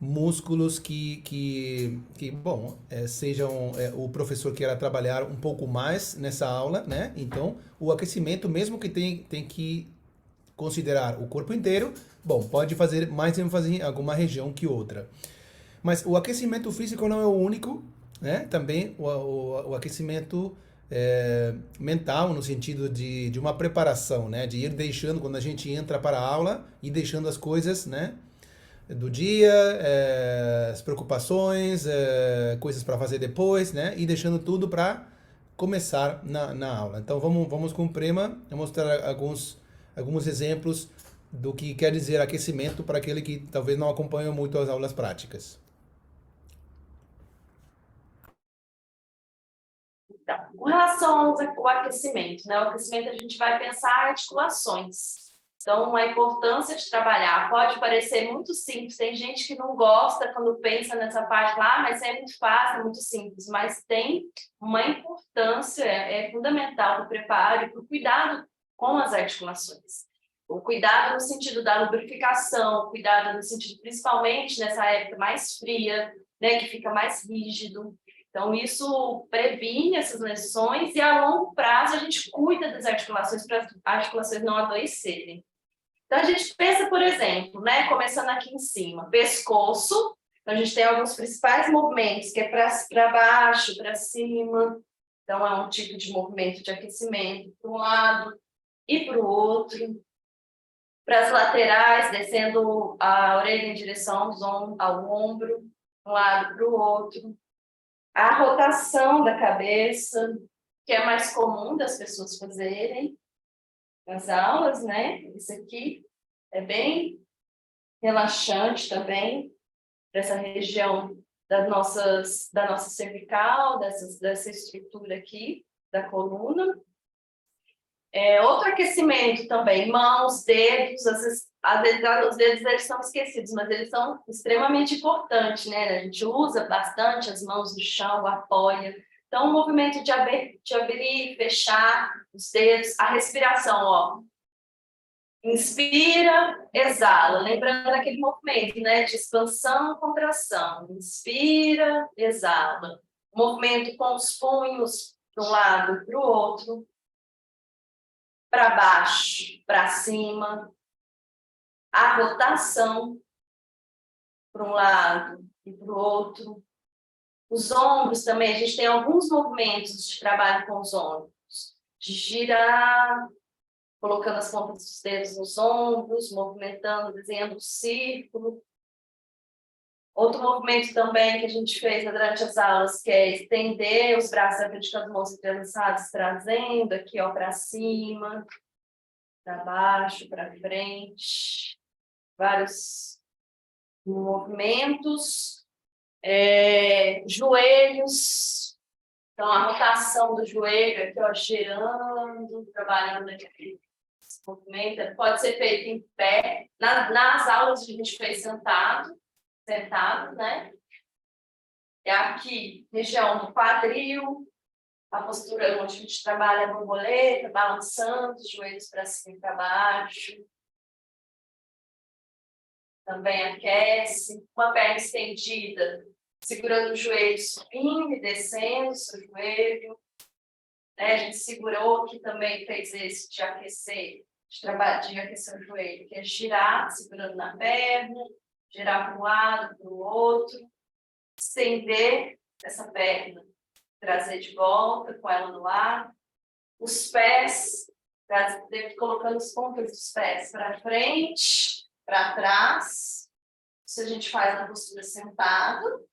músculos que bom, sejam, o professor queira trabalhar um pouco mais nessa aula, né, então o aquecimento, mesmo que tem que considerar o corpo inteiro, bom, pode fazer mais ênfase em alguma região que outra. Mas o aquecimento físico não é o único, né? Também o aquecimento mental, no sentido de uma preparação, né? De ir deixando, quando a gente entra para a aula, ir deixando as coisas, né? Do dia, as preocupações, coisas para fazer depois, né? E deixando tudo para começar na aula. Então vamos com o Prema, eu mostrar alguns exemplos do que quer dizer aquecimento para aquele que talvez não acompanha muito as aulas práticas. Então, com relação ao aquecimento, né? O aquecimento a gente vai pensar articulações. Então, a importância de trabalhar pode parecer muito simples. Tem gente que não gosta quando pensa nessa parte lá, mas é muito fácil, é muito simples. Mas tem uma importância, é fundamental para o preparo e para o cuidado com as articulações. O cuidado no sentido da lubrificação, o cuidado no sentido, principalmente nessa época mais fria, né, que fica mais rígido. Então, isso previne essas lesões e, a longo prazo, a gente cuida das articulações para as articulações não adoecerem. Então, a gente pensa, por exemplo, né, começando aqui em cima, pescoço. Então, a gente tem alguns principais movimentos, que é para baixo, para cima. Então, é um tipo de movimento de aquecimento para um lado e para o outro. Para as laterais, descendo a orelha em direção ao ombro, de um lado para o outro. A rotação da cabeça, que é mais comum das pessoas fazerem nas aulas, né? Isso aqui é bem relaxante também, para essa região da nossa cervical, dessa estrutura aqui da coluna. Outro aquecimento também, mãos, dedos, às vezes os dedos eles são esquecidos, mas eles são extremamente importantes, né? A gente usa bastante as mãos no chão, apoia. Então, o movimento de abrir e fechar os dedos, a respiração, ó. Inspira, exala, lembrando aquele movimento, né? De expansão e contração. Inspira, exala. Movimento com os punhos para um lado e para o outro. Para baixo, para cima, a rotação para um lado e para o outro. Os ombros também, a gente tem alguns movimentos de trabalho com os ombros. De girar, colocando as pontas dos dedos nos ombros, movimentando, desenhando um círculo. Outro movimento também que a gente fez durante as aulas, que é estender os braços à frente com as mãos entrelaçadas, trazendo aqui para cima, para baixo, para frente. Vários movimentos. Joelhos. Então, a rotação do joelho aqui, girando, trabalhando aqui. Esse movimento pode ser feito em pé. Nas aulas a gente fez sentado, né? É aqui, região do quadril, a postura onde a gente trabalha a borboleta, balançando os joelhos para cima e para baixo. Também aquece. Uma perna estendida, segurando o joelho, subindo e descendo o seu joelho. A gente segurou, que também fez esse de aquecer, de aquecer o joelho, que é girar, segurando na perna, girar para um lado, para o outro, estender essa perna, trazer de volta com ela no ar. Os pés, colocando os pontas dos pés para frente, para trás. Isso a gente faz na postura sentado.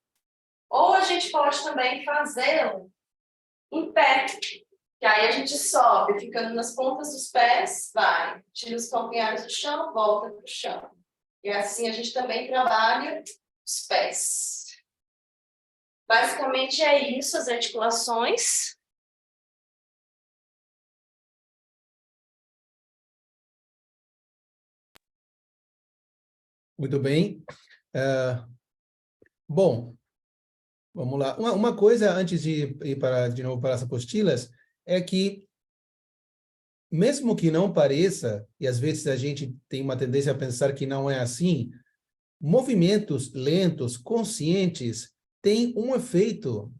Ou a gente pode também fazê-lo em pé, que aí a gente sobe, ficando nas pontas dos pés, vai, tira os calcanhares do chão, volta para o chão. E assim a gente também trabalha os pés. Basicamente é isso, as articulações. Muito bem. Bom, vamos lá. Uma coisa, antes de ir de novo para as apostilas, é que, mesmo que não pareça, e às vezes a gente tem uma tendência a pensar que não é assim, movimentos lentos, conscientes, têm um efeito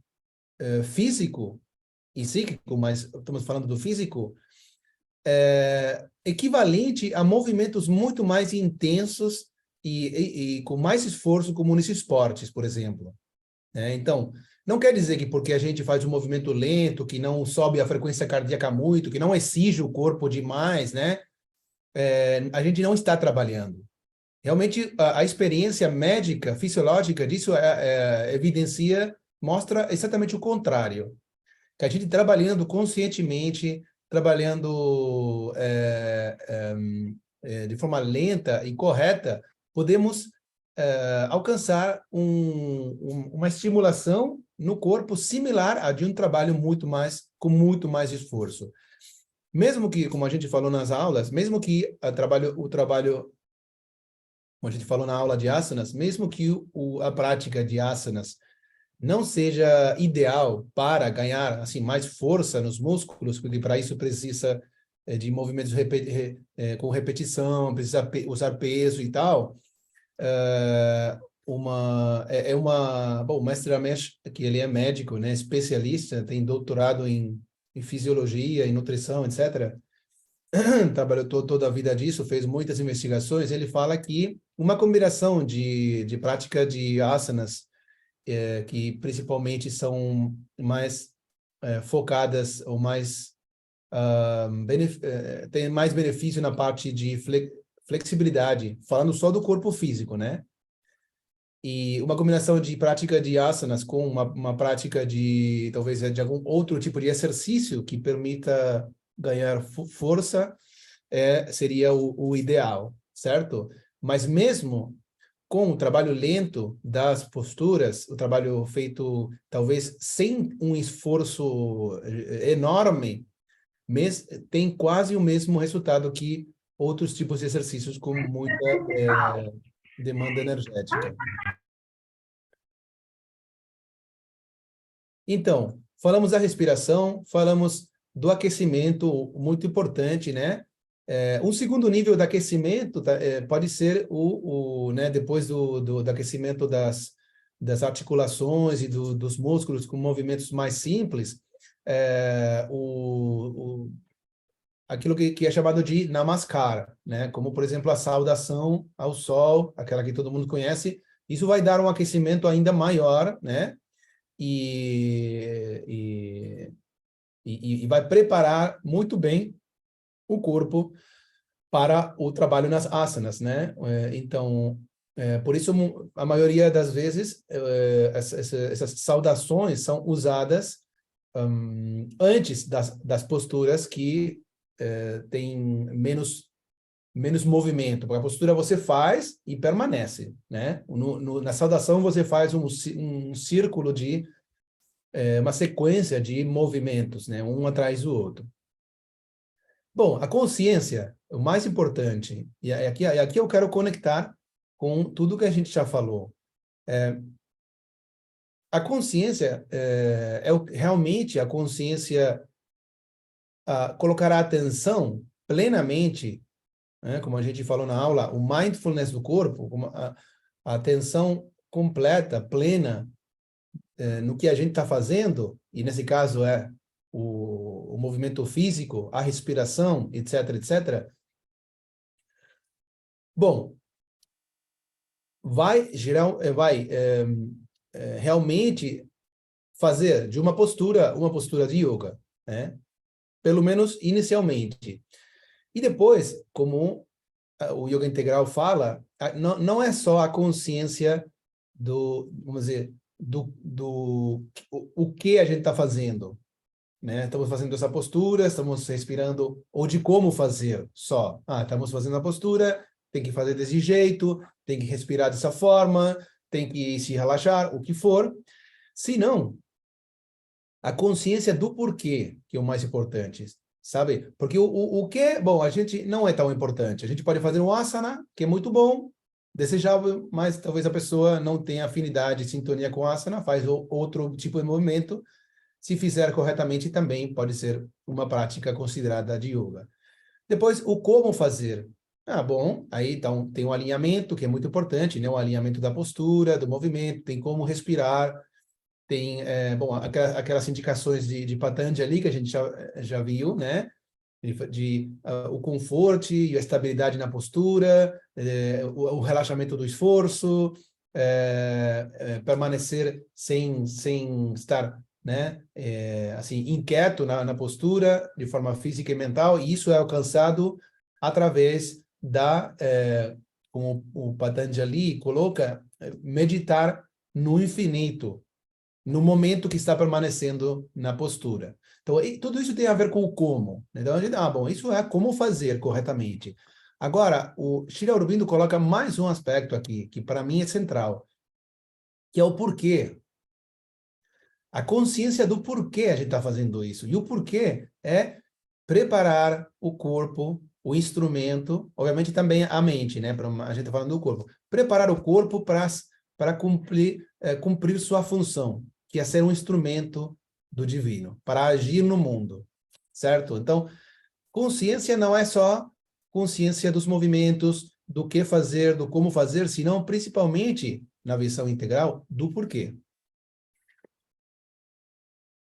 físico e psíquico, mas estamos falando do físico, equivalente a movimentos muito mais intensos e com mais esforço, como nesses esportes, por exemplo. Então, não quer dizer que porque a gente faz um movimento lento, que não sobe a frequência cardíaca muito, que não exige o corpo demais, né? A gente não está trabalhando. Realmente, a experiência médica, fisiológica disso evidencia, mostra exatamente o contrário. Que a gente trabalhando conscientemente, trabalhando de forma lenta e correta, podemos alcançar uma estimulação no corpo similar a de um trabalho com muito mais esforço. Mesmo que, como a gente falou nas aulas, mesmo que o trabalho, como a gente falou na aula de asanas, mesmo que a prática de asanas não seja ideal para ganhar assim mais força nos músculos, porque para isso precisa de movimentos com repetição, precisa usar peso e tal. Bom, o mestre Ramesh, que ele é médico, né, especialista, tem doutorado em fisiologia, em nutrição, etc. Trabalhou toda a vida disso, fez muitas investigações. Ele fala que uma combinação de prática de asanas, que principalmente são mais focadas ou mais tem mais benefício na parte de flexibilidade, falando só do corpo físico, né? E uma combinação de prática de asanas com uma prática de, talvez, de algum outro tipo de exercício que permita ganhar força, seria o ideal, certo? Mas mesmo com o trabalho lento das posturas, o trabalho feito, talvez, sem um esforço enorme, tem quase o mesmo resultado que outros tipos de exercícios com muita demanda energética. Então, falamos da respiração, falamos do aquecimento, muito importante, né? Um segundo nível de aquecimento pode ser né, depois do aquecimento das articulações e dos músculos com movimentos mais simples, aquilo que é chamado de namaskar, né? Como, por exemplo, a saudação ao sol, aquela que todo mundo conhece, Isso vai dar um aquecimento ainda maior, né? E vai preparar muito bem o corpo para o trabalho nas asanas, né? Então, por isso, a maioria das vezes, essas saudações são usadas antes das posturas que têm menos movimento, porque a postura você faz e permanece, né? Na saudação você faz um círculo de uma sequência de movimentos, né? Um atrás do outro. Bom, a consciência, o mais importante, e aqui eu quero conectar com tudo que a gente já falou. A consciência realmente a consciência colocar a atenção plenamente, né, como a gente falou na aula, o mindfulness do corpo, a atenção completa, plena, no que a gente está fazendo, e nesse caso é o movimento físico, a respiração, etc., etc. Bom, vai realmente fazer de uma postura de yoga, né? Pelo menos inicialmente. E depois, como o yoga integral fala, não é só a consciência vamos dizer, o que a gente está fazendo, né? Estamos fazendo essa postura, estamos respirando, ou de como fazer só. Estamos fazendo a postura, tem que fazer desse jeito, tem que respirar dessa forma, tem que se relaxar, o que for. Se não, a consciência do porquê, que é o mais importante, sabe? Porque o que, bom, a gente não é tão importante. A gente pode fazer um asana, que é muito bom, desejável, mas talvez a pessoa não tenha afinidade, sintonia com asana, faz outro tipo de movimento. Se fizer corretamente, também pode ser uma prática considerada de yoga. Depois, o como fazer. Bom, aí então tem um alinhamento, que é muito importante, né? O alinhamento da postura, do movimento, tem como respirar, tem, bom, aquelas indicações de Patanjali que a gente já viu, né? O conforto e a estabilidade na postura, o relaxamento do esforço, permanecer sem estar, né, assim, inquieto na postura, de forma física e mental, e isso é alcançado através como o Patanjali coloca, meditar no infinito, no momento que está permanecendo na postura. Então, tudo isso tem a ver com o como. Então, a gente, bom, isso é como fazer corretamente. Agora, o Sri Aurobindo coloca mais um aspecto aqui, que para mim é central, que é o porquê. A consciência do porquê a gente está fazendo isso. E o porquê é preparar o corpo, o instrumento, obviamente também a mente, né? A gente está falando do corpo. Preparar o corpo para cumprir sua função, que é ser um instrumento do divino, para agir no mundo, certo? Então, consciência não é só consciência dos movimentos, do que fazer, do como fazer, senão principalmente, na visão integral, do porquê.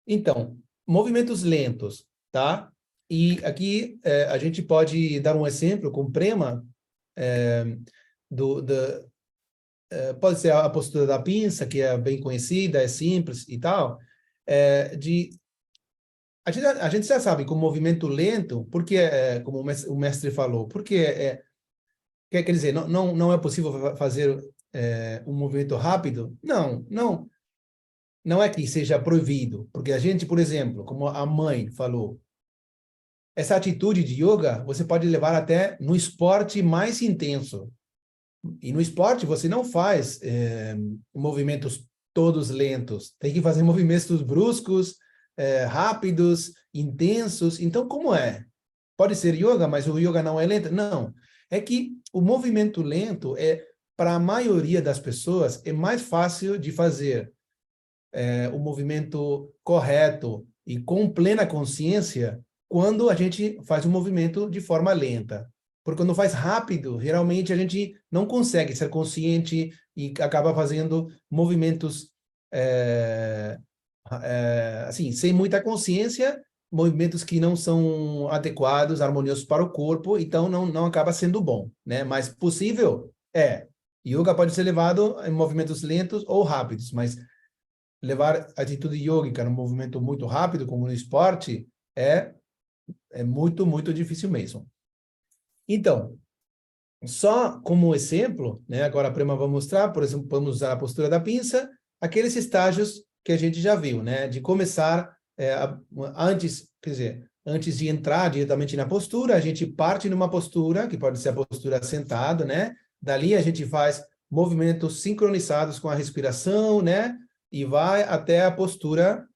Então, movimentos lentos, tá? E aqui a gente pode dar um exemplo com Prema, pode ser a postura da pinça, que é bem conhecida, é simples e tal. A gente já sabe que o movimento lento, porque, como o mestre falou, porque quer dizer, não é possível fazer um movimento rápido? Não é que seja proibido, porque a gente, por exemplo, como a mãe falou, essa atitude de yoga você pode levar até no esporte mais intenso. E no esporte você não faz movimentos todos lentos. Tem que fazer movimentos bruscos, rápidos, intensos. Então, como é? Pode ser yoga, mas o yoga não é lento? Não. É que o movimento lento, para a maioria das pessoas, é mais fácil de fazer o movimento correto e com plena consciência quando a gente faz o movimento de forma lenta. Porque quando faz rápido, geralmente a gente não consegue ser consciente e acaba fazendo movimentos assim, sem muita consciência, movimentos que não são adequados, harmoniosos para o corpo, então não acaba sendo bom, né? Mas possível? Yoga pode ser levado em movimentos lentos ou rápidos, mas levar atitude yógica num movimento muito rápido, como no esporte, é muito, muito difícil mesmo. Então, só como exemplo, né, agora a Prema vai mostrar, por exemplo, vamos usar a postura da pinça, aqueles estágios que a gente já viu, né, de começar antes, quer dizer, antes de entrar diretamente na postura, a gente parte numa postura, que pode ser a postura sentado, né, dali a gente faz movimentos sincronizados com a respiração, né, e vai até a postura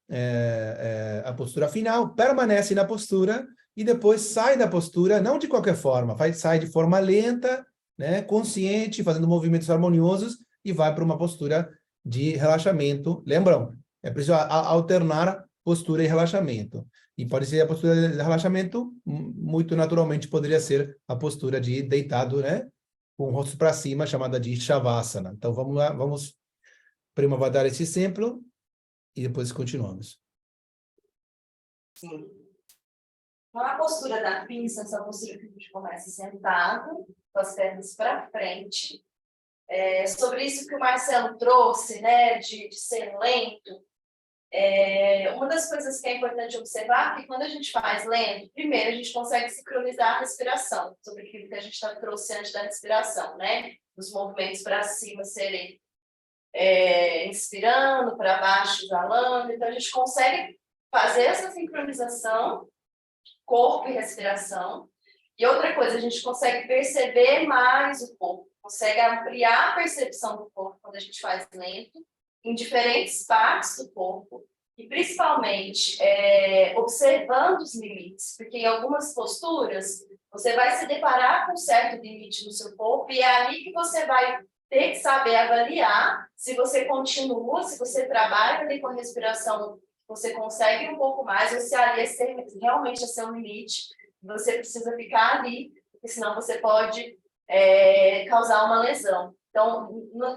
final, permanece na postura, e depois sai da postura, não de qualquer forma, sai de forma lenta, né, consciente, fazendo movimentos harmoniosos, e vai para uma postura de relaxamento. Lembram? É preciso alternar postura e relaxamento. E pode ser a postura de relaxamento, muito naturalmente poderia ser a postura de deitado, né, com o rosto para cima, chamada de Shavasana. Então vamos lá, Prima vai dar esse exemplo, e depois continuamos. Sim. Então, a postura da pinça, essa postura que a gente começa sentado, com as pernas para frente. Sobre isso que o Marcelo trouxe, né, de ser lento, uma das coisas que é importante observar é que quando a gente faz lento, primeiro a gente consegue sincronizar a respiração, sobre aquilo que a gente trouxe antes da respiração, né? Os movimentos para cima serem inspirando, para baixo exalando, então a gente consegue fazer essa sincronização, corpo e respiração. E outra coisa, a gente consegue perceber mais o corpo, consegue ampliar a percepção do corpo quando a gente faz lento, em diferentes partes do corpo, e principalmente observando os limites, porque em algumas posturas você vai se deparar com um certo limite no seu corpo, e é ali que você vai ter que saber avaliar se você continua, se você trabalha ali com a respiração, você consegue um pouco mais, ou se ali realmente é seu limite, você precisa ficar ali, porque senão você pode causar uma lesão. Então,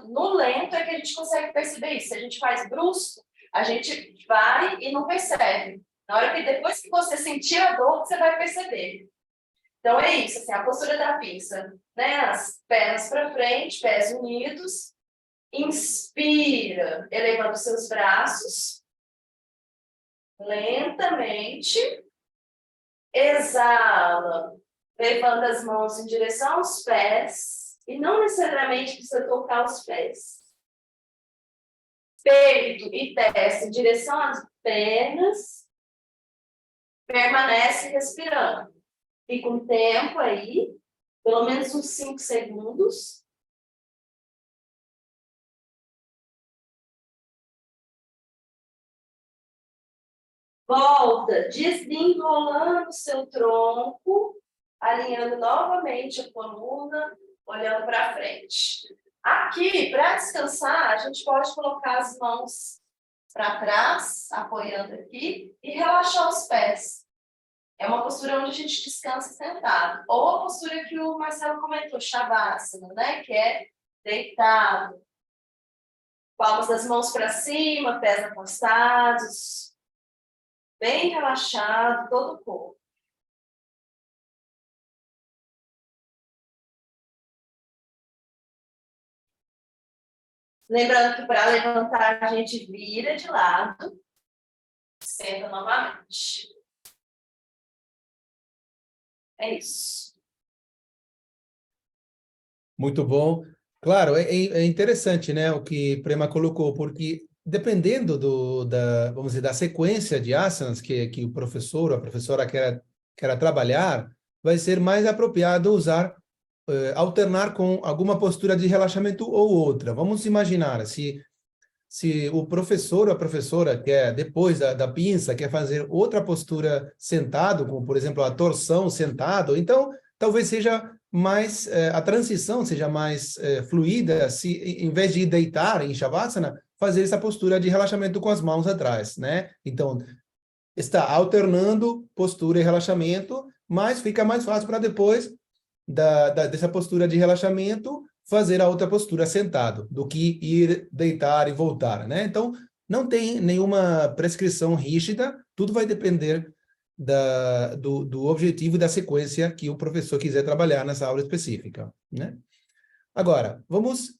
no lento é que a gente consegue perceber isso. Se a gente faz brusco, a gente vai e não percebe. Na hora que depois que você sentir a dor, você vai perceber. Então, é isso, assim, a postura da pinça, né? As pernas para frente, pés unidos. Inspira, elevando seus braços. Lentamente. Exala, levando as mãos em direção aos pés. E não necessariamente precisa tocar os pés. Peito e testa em direção às pernas. Permanece respirando. Fica um tempo aí, pelo menos uns 5 segundos. Volta, desenrolando o seu tronco, alinhando novamente a coluna, olhando para frente. Aqui, para descansar, a gente pode colocar as mãos para trás, apoiando aqui, e relaxar os pés. É uma postura onde a gente descansa sentado. Ou a postura que o Marcelo comentou, Shavasana, né? Que é deitado. Palmas das mãos para cima, pés afastados. Bem relaxado, todo o corpo. Lembrando que para levantar, a gente vira de lado. Senta novamente. É isso. Muito bom. Claro, é interessante, né, o que Prema colocou, porque dependendo vamos dizer, da sequência de asanas que o professor ou a professora quer trabalhar, vai ser mais apropriado usar, alternar com alguma postura de relaxamento ou outra. Vamos imaginar, se o professor ou a professora quer, depois da pinça, quer fazer outra postura sentado, como, por exemplo, a torção sentado, então, talvez seja mais, a transição seja mais fluida, se em vez de deitar em Shavasana, fazer essa postura de relaxamento com as mãos atrás, né? Então, está alternando postura e relaxamento, mas fica mais fácil para depois dessa postura de relaxamento fazer a outra postura sentado, do que ir deitar e voltar, né? Então, não tem nenhuma prescrição rígida, tudo vai depender do objetivo e da sequência que o professor quiser trabalhar nessa aula específica, né? Agora, vamos...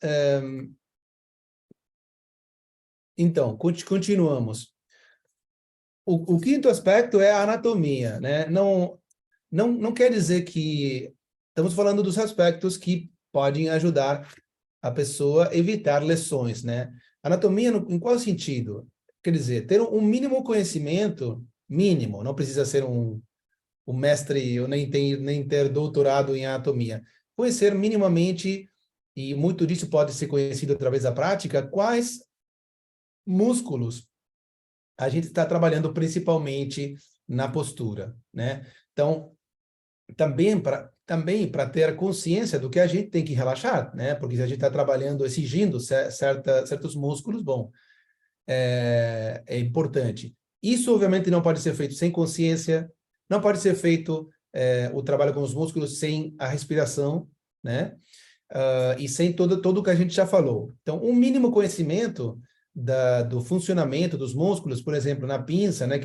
Então, continuamos. O quinto aspecto é a anatomia, né? Não quer dizer que... Estamos falando dos aspectos que podem ajudar a pessoa a evitar lesões, né? Anatomia, em qual sentido? Quer dizer, ter um mínimo conhecimento, mínimo, não precisa ser um mestre, ou nem ter doutorado em anatomia. Conhecer minimamente, e muito disso pode ser conhecido através da prática, quais músculos a gente está trabalhando principalmente na postura, né? Então, também para ter consciência do que a gente tem que relaxar, né? Porque se a gente está trabalhando, exigindo certos músculos, bom, é importante. Isso, obviamente, não pode ser feito sem consciência, não pode ser feito o trabalho com os músculos sem a respiração, né? E sem todo o que a gente já falou. Então, um mínimo conhecimento do funcionamento dos músculos, por exemplo, na pinça, né?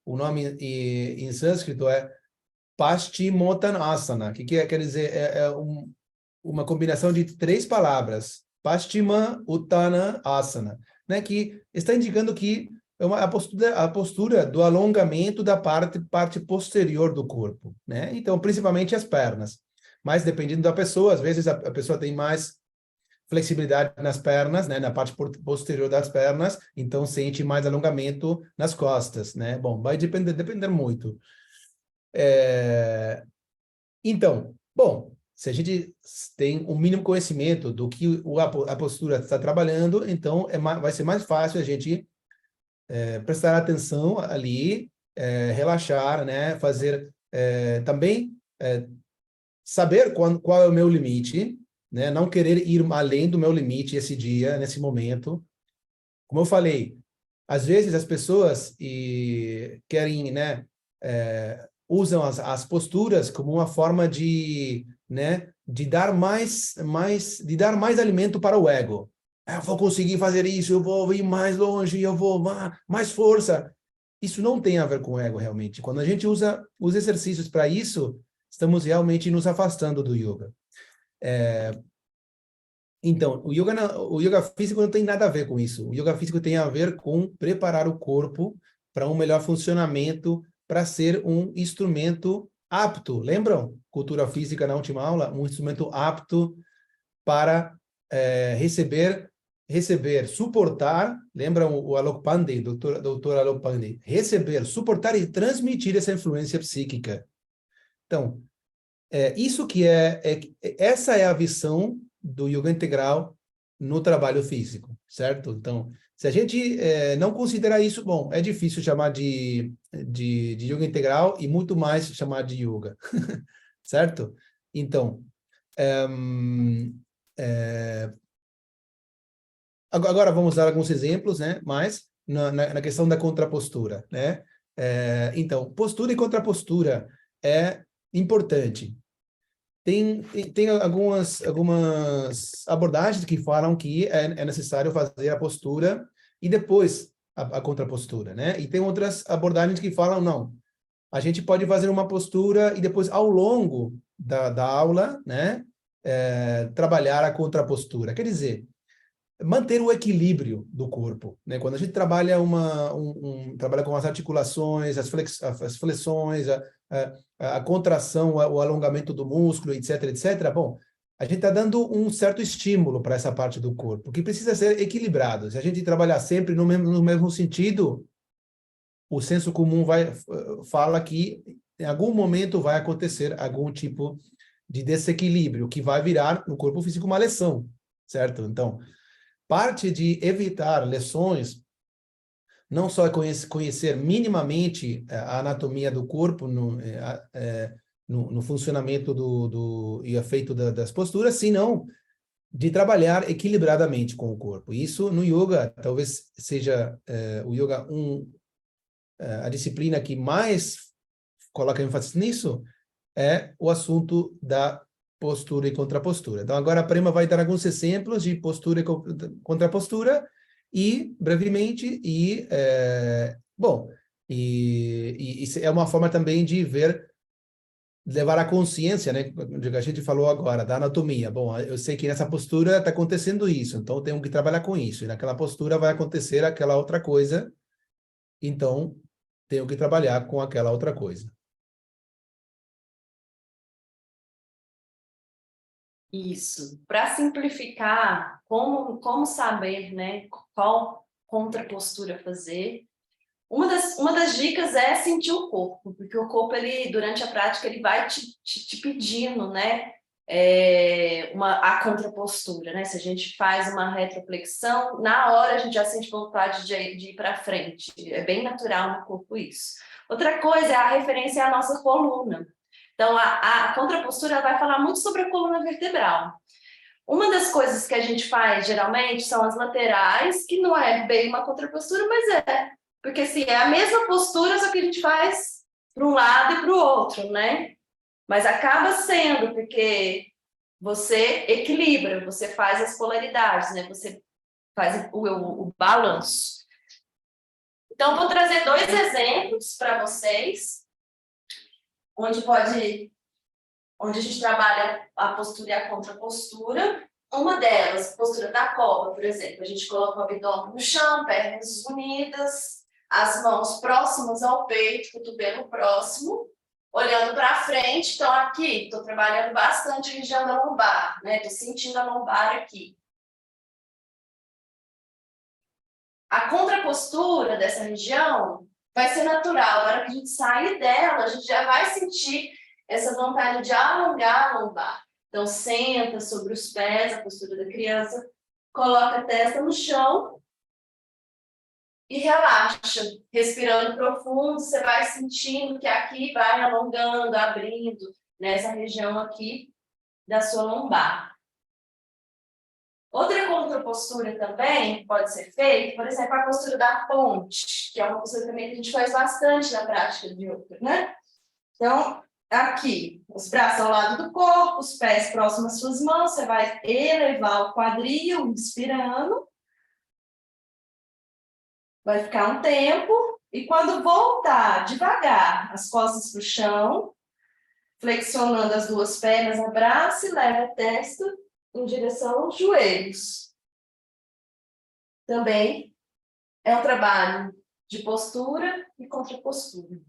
O nome em sânscrito é Paschimottanasana, que quer dizer, uma combinação de 3 palavras, Paschima Uttana Asana, né, que está indicando que é a postura do alongamento da parte posterior do corpo, né? Então, principalmente as pernas. Mas dependendo da pessoa, às vezes a pessoa tem mais flexibilidade nas pernas, né, na parte posterior das pernas, então sente mais alongamento nas costas, né? Bom, vai depender muito. Então, bom, se a gente tem um mínimo conhecimento do que a postura está trabalhando, então vai ser mais fácil a gente prestar atenção ali, relaxar, né? Fazer também saber qual é o meu limite, né? Não querer ir além do meu limite esse dia, nesse momento. Como eu falei, às vezes as pessoas querem, né? Usam as posturas como uma forma né, de dar mais alimento para o ego. Eu vou conseguir fazer isso, eu vou ir mais longe, eu vou mais força. Isso não tem a ver com o ego, realmente. Quando a gente usa os exercícios para isso, estamos realmente nos afastando do yoga. Então, o yoga físico não tem nada a ver com isso. O yoga físico tem a ver com preparar o corpo para um melhor funcionamento, para ser um instrumento apto. Lembram? Cultura física na última aula? Um instrumento apto para receber, suportar. Lembram o Alok Pandey, doutor Alok Pandey? Receber, suportar e transmitir essa influência psíquica. Então, essa é a visão do yoga integral no trabalho físico, certo? Então, se a gente não considerar isso, bom, é difícil chamar de yoga integral e muito mais chamar de yoga, certo? Então, agora vamos dar alguns exemplos, né? Mas na questão da contrapostura, né? Então, postura e contrapostura é importante. Tem algumas abordagens que falam que é necessário fazer a postura e depois a contrapostura, né? E tem outras abordagens que falam, não, a gente pode fazer uma postura e depois, ao longo da aula, né, trabalhar a contrapostura. Quer dizer, manter o equilíbrio do corpo, né? Quando a gente trabalha trabalha com as articulações, as flexões, a contração, o alongamento do músculo, etc, etc. Bom, a gente está dando um certo estímulo para essa parte do corpo, que precisa ser equilibrado. Se a gente trabalhar sempre no mesmo sentido, o senso comum fala que em algum momento vai acontecer algum tipo de desequilíbrio, que vai virar no corpo físico uma lesão, certo? Então, parte de evitar lesões não só é conhecer minimamente a anatomia do corpo no funcionamento e efeito das posturas, senão de trabalhar equilibradamente com o corpo. Isso no yoga talvez seja o yoga a disciplina que mais coloca ênfase nisso é o assunto da postura e contrapostura. Então, agora a Prema vai dar alguns exemplos de postura e contrapostura, e, brevemente, bom, e é uma forma também de ver levar a consciência, né? Que a gente falou agora, da anatomia. Bom, eu sei que nessa postura está acontecendo isso, então eu tenho que trabalhar com isso. E naquela postura vai acontecer aquela outra coisa, então tenho que trabalhar com aquela outra coisa. Isso. Para simplificar, como saber, né, qual contrapostura fazer? Uma das dicas é sentir o corpo, porque o corpo, ele, durante a prática, ele vai te pedindo, né, a contrapostura, né? Se a gente faz uma retroflexão, na hora a gente já sente vontade de ir para frente. É bem natural no corpo isso. Outra coisa é a referência à nossa coluna. Então, a contrapostura vai falar muito sobre a coluna vertebral. Uma das coisas que a gente faz, geralmente, são as laterais, que não é bem uma contrapostura, mas é. Porque, assim, é a mesma postura, só que a gente faz para um lado e para o outro, né? Mas acaba sendo, porque você equilibra, você faz as polaridades, né? Você faz o balanço. Então, vou trazer 2 exemplos para vocês, onde a gente trabalha a postura e a contrapostura. Uma delas, a postura da cobra, por exemplo, a gente coloca o abdômen no chão, pernas unidas, as mãos próximas ao peito, cotovelo próximo, olhando para frente. Então, aqui, estou trabalhando bastante a região da lombar, né? Estou sentindo a lombar aqui. A contrapostura dessa região vai ser natural. Na hora que a gente sair dela, a gente já vai sentir essa vontade de alongar a lombar. Então, senta sobre os pés, a postura da criança, coloca a testa no chão e relaxa, respirando profundo. Você vai sentindo que aqui vai alongando, abrindo, nessa região aqui da sua lombar. Outra contrapostura também pode ser feita, por exemplo, a postura da ponte, que é uma postura também que a gente faz bastante na prática de yoga, né? Então, aqui, os braços ao lado do corpo, os pés próximos às suas mãos, você vai elevar o quadril, inspirando. Vai ficar um tempo, e quando voltar devagar, as costas para o chão, flexionando as 2 pernas, abraça e leva a testa em direção aos joelhos. Também é um trabalho de postura e contrapostura.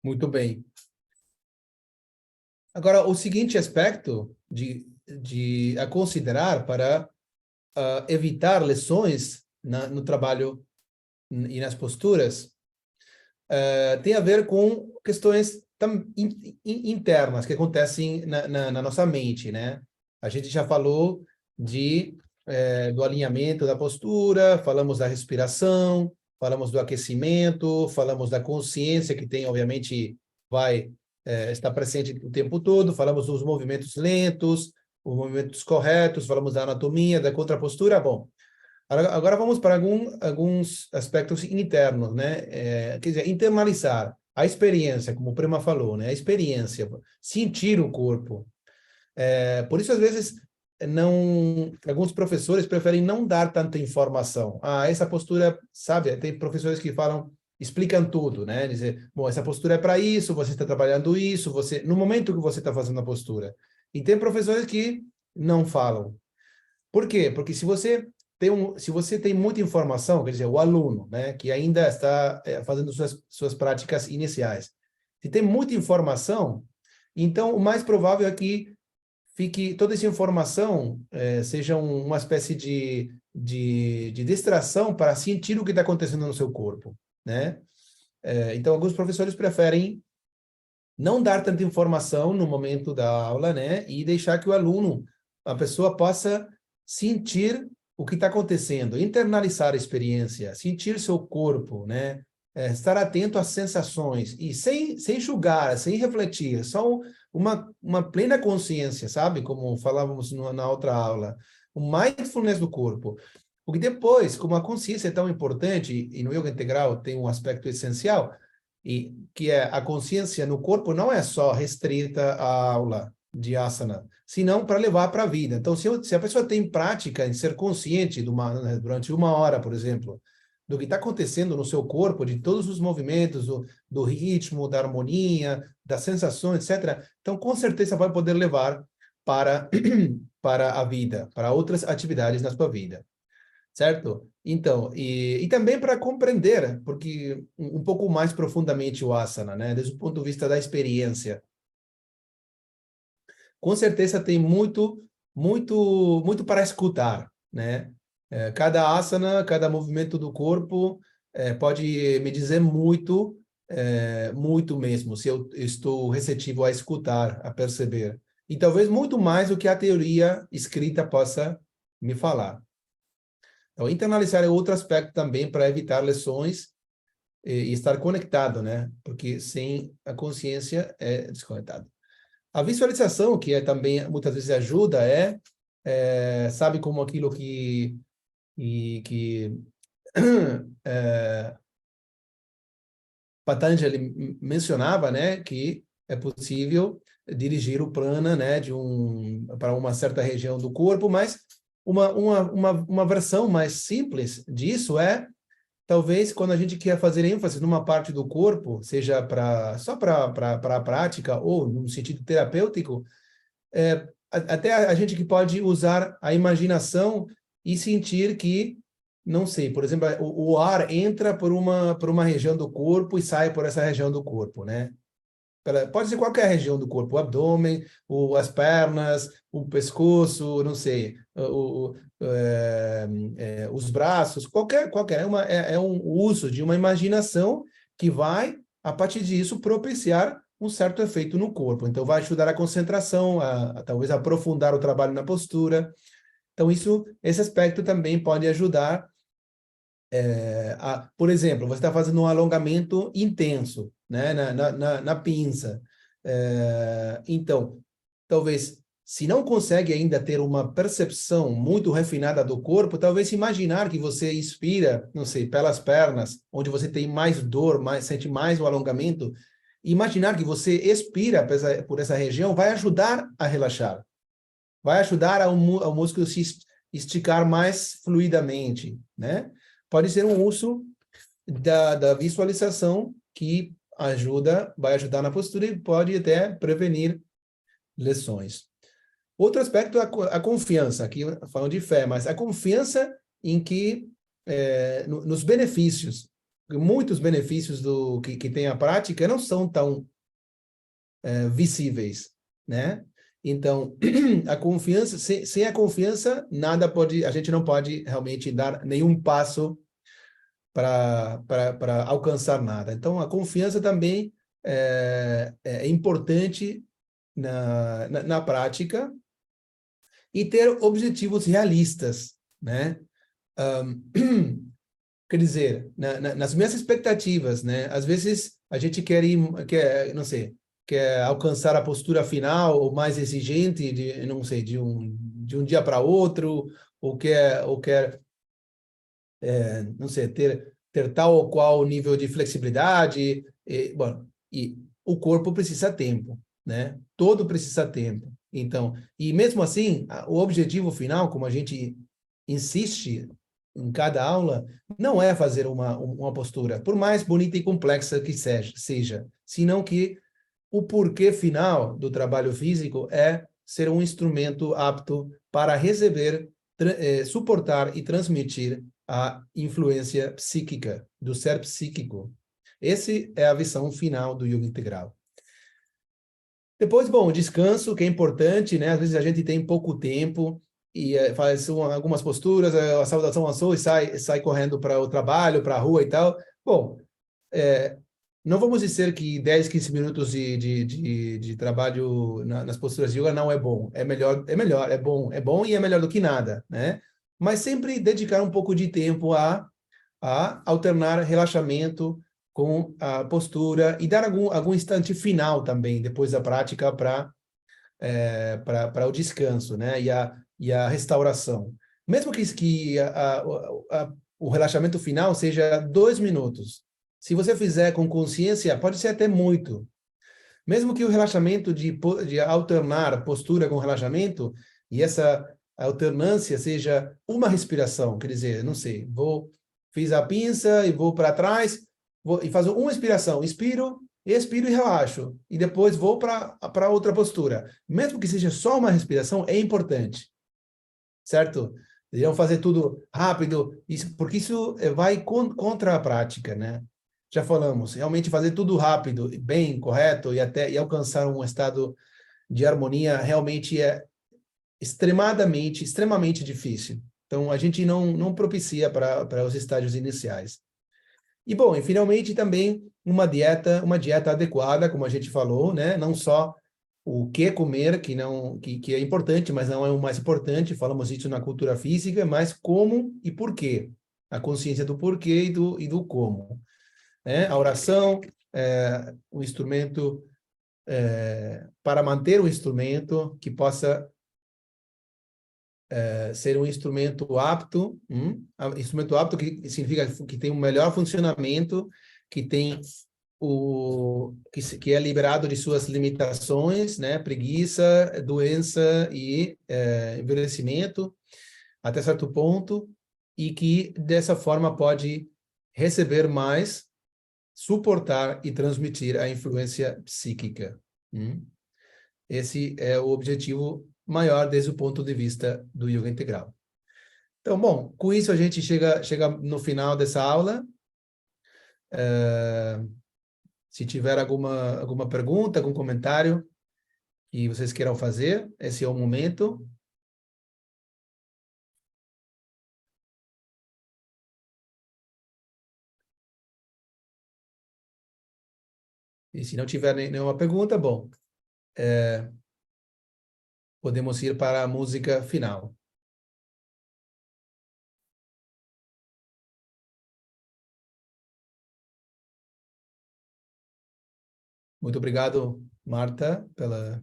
Muito bem. Agora, o seguinte aspecto a considerar para evitar lesões no trabalho e nas posturas tem a ver com questões internas que acontecem na nossa mente, né? A gente já falou do alinhamento da postura, falamos da respiração, falamos do aquecimento, falamos da consciência que tem, obviamente, vai estar presente o tempo todo, falamos dos movimentos lentos, os movimentos corretos, falamos da anatomia, da contrapostura. Bom, agora vamos para alguns aspectos internos, né? Quer dizer, internalizar a experiência, como o Prema falou, né? A experiência, sentir o corpo. Por isso, às vezes, alguns professores preferem não dar tanta informação. Essa postura, sabe? Tem professores que explicam tudo, né? Dizer, bom, essa postura é para isso, você está trabalhando isso, no momento que você está fazendo a postura. E tem professores que não falam. Por quê? Porque se você tem muita informação, quer dizer, o aluno, né, que ainda está fazendo suas práticas iniciais, se tem muita informação, então o mais provável é que toda essa informação seja uma espécie de distração para sentir o que está acontecendo no seu corpo, né? Então, alguns professores preferem não dar tanta informação no momento da aula, né? E deixar que a pessoa possa sentir o que está acontecendo, internalizar a experiência, sentir seu corpo, né? Estar atento às sensações e sem julgar, sem refletir, só uma plena consciência, sabe? Como falávamos na outra aula, o mindfulness do corpo. Porque depois, como a consciência é tão importante, e no yoga integral tem um aspecto essencial, e que é a consciência no corpo não é só restrita à aula de asana, senão para levar para a vida. Então, se a pessoa tem prática em ser consciente durante 1 hora, por exemplo, do que está acontecendo no seu corpo, de todos os movimentos, do ritmo, da harmonia, das sensações, etc. Então, com certeza vai poder levar para, para a vida, para outras atividades na sua vida. Certo? Então, e também para compreender, porque um pouco mais profundamente o asana, né? Desde o ponto de vista da experiência. Com certeza tem muito para escutar, né? Cada asana, cada movimento do corpo pode me dizer muito, muito mesmo, se eu estou receptivo a escutar, a perceber. E talvez muito mais do que a teoria escrita possa me falar. Então, internalizar é outro aspecto também para evitar lesões e estar conectado, né? Porque sem a consciência é desconectado. A visualização, que também muitas vezes ajuda, sabe, como aquilo que Patanjali mencionava, né? Que é possível dirigir o prana, né? Para uma certa região do corpo, mas uma versão mais simples disso talvez, quando a gente quer fazer ênfase numa parte do corpo, seja só para a prática ou no sentido terapêutico, até a gente que pode usar a imaginação e sentir que, não sei, por exemplo, o ar entra por uma região do corpo e sai por essa região do corpo, né? Pode ser qualquer região do corpo, o abdômen, as pernas, o pescoço, não sei, os braços, qualquer. É um uso de uma imaginação que vai, a partir disso, propiciar um certo efeito no corpo. Então, vai ajudar a concentração, talvez aprofundar o trabalho na postura. Então, esse aspecto também pode ajudar. Por exemplo, você está fazendo um alongamento intenso, né, na pinça. Então, talvez, se não consegue ainda ter uma percepção muito refinada do corpo, talvez imaginar que você inspira, não sei, pelas pernas, onde você tem mais dor, sente mais o alongamento, imaginar que você expira por essa região vai ajudar a relaxar, vai ajudar ao músculo se esticar mais fluidamente, né? Pode ser um uso da visualização que vai ajudar na postura e pode até prevenir lesões. Outro aspecto é a confiança, aqui falando de fé, mas a confiança em que, nos benefícios, muitos benefícios que tem a prática não são tão visíveis, né? Então, a confiança, sem a confiança, a gente não pode realmente dar nenhum passo para alcançar nada. Então, a confiança também é importante na prática e ter objetivos realistas, né? Quer dizer, nas minhas expectativas, né? Às vezes a gente não sei, quer alcançar a postura final ou mais exigente não sei, de um dia para outro, ou quer não sei, ter tal ou qual nível de flexibilidade, e o corpo precisa tempo, né? Todo precisa tempo. Então, e mesmo assim, o objetivo final, como a gente insiste em cada aula, não é fazer uma postura, por mais bonita e complexa que seja, senão que o porquê final do trabalho físico é ser um instrumento apto para receber, suportar e transmitir a influência psíquica, do ser psíquico. Essa é a visão final do yoga integral. Depois, bom, o descanso, que é importante, né? Às vezes a gente tem pouco tempo e faz algumas posturas, a saudação ao sol e sai correndo para o trabalho, para a rua e tal. Bom, não vamos dizer que 10, 15 minutos de trabalho nas posturas de yoga não é bom. É melhor, é bom e é melhor do que nada, né? Mas sempre dedicar um pouco de tempo a alternar relaxamento com a postura e dar algum instante final também, depois da prática, para o descanso, né? E a restauração. Mesmo que o relaxamento final seja 2 minutos. Se você fizer com consciência, pode ser até muito. Mesmo que o relaxamento de alternar postura com relaxamento, e essa alternância seja uma respiração, quer dizer, não sei, vou fiz a pinça e vou para trás, e faço uma inspiração, inspiro, expiro e relaxo. E depois vou para outra postura. Mesmo que seja só uma respiração, é importante. Certo? Deveriam fazer tudo rápido, porque isso vai contra a prática, né? Já falamos, realmente fazer tudo rápido, bem, correto, e alcançar um estado de harmonia realmente é extremamente difícil. Então, a gente não propicia para os estágios iniciais. E, bom, e finalmente também uma dieta adequada, como a gente falou, né? Não só o que comer, que é importante, mas não é o mais importante, falamos isso na cultura física, mas como e por quê. A consciência do porquê e do como. Né? A oração é um instrumento para manter o instrumento que possa ser um instrumento apto, instrumento apto que significa que tem um melhor funcionamento, que tem que é liberado de suas limitações, né? Preguiça, doença e envelhecimento, até certo ponto, e que dessa forma pode receber mais, suportar e transmitir a influência psíquica. Esse é o objetivo maior desde o ponto de vista do yoga integral. Então, bom, com isso a gente chega no final dessa aula. Se tiver alguma pergunta, algum comentário que vocês queiram fazer, esse é o momento. E se não tiver nenhuma pergunta, bom, podemos ir para a música final. Muito obrigado, Marta,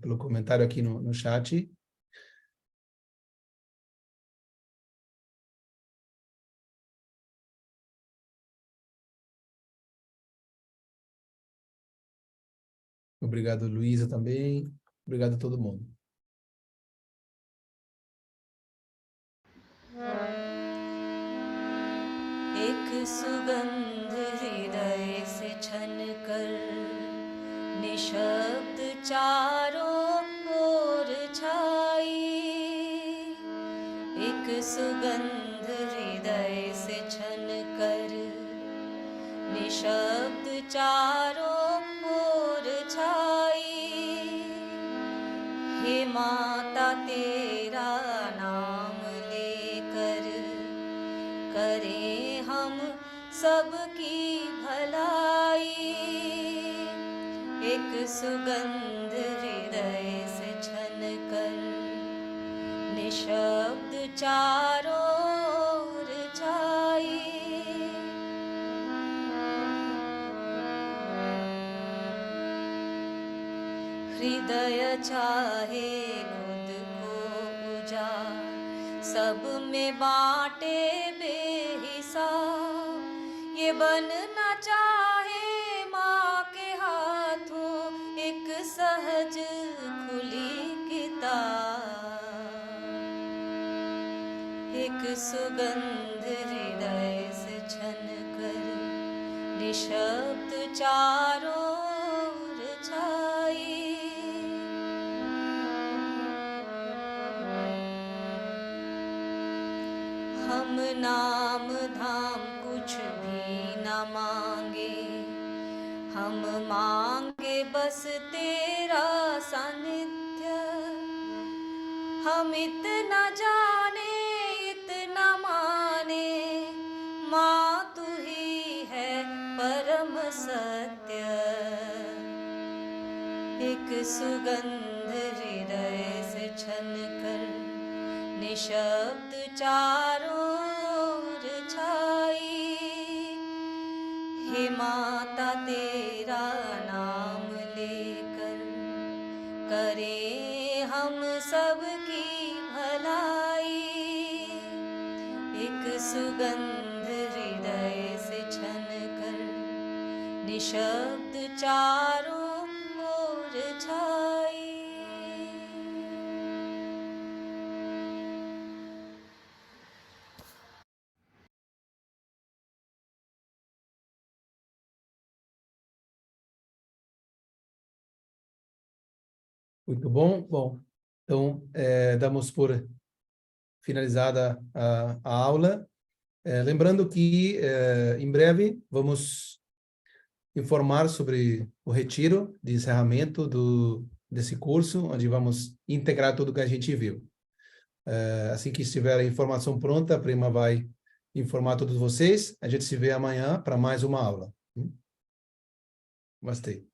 pelo comentário aqui no chat. Obrigado, Luísa, também. Obrigado a todo mundo. एक सुगंध हृदय से छनकर निशब्द चारों ओर छाई एक सुगंध हृदय से छनकर निशब्द चारों ओर छाई हे माता तेरा नाम लेकर करें हम सबकी भलाई एक सुगंध हृदय से छनकर निशब्द चारों ओर छाई हृदय चाहे खुद को उजाड़ सब में बांटे बेहिसाब ये बनना चाहे माँ के हाथों एक सहज खुली किताब एक सुगंध हृदय से छनकर निशब्द चारों ओर छाई हम नाम धाम कुछ भी न मांगे हम मांगे बस तेरा सानिध्य हम इतना जाने इतना माने माँ तू ही है परम सत्य एक सुगंध हृदय से छनकर निशब्द चारों ओर छाई हे माता तेरा नाम लेकर करें हम सबकी भलाई एक सुगंध हृदय से छनकर निशब्द चारों ओर छाई Muito bom. Bom, então, damos por finalizada a aula. Lembrando que, em breve, vamos informar sobre o retiro de encerramento desse curso, onde vamos integrar tudo que a gente viu. Assim que estiver a informação pronta, a Prima vai informar todos vocês. A gente se vê amanhã para mais uma aula. Gostei.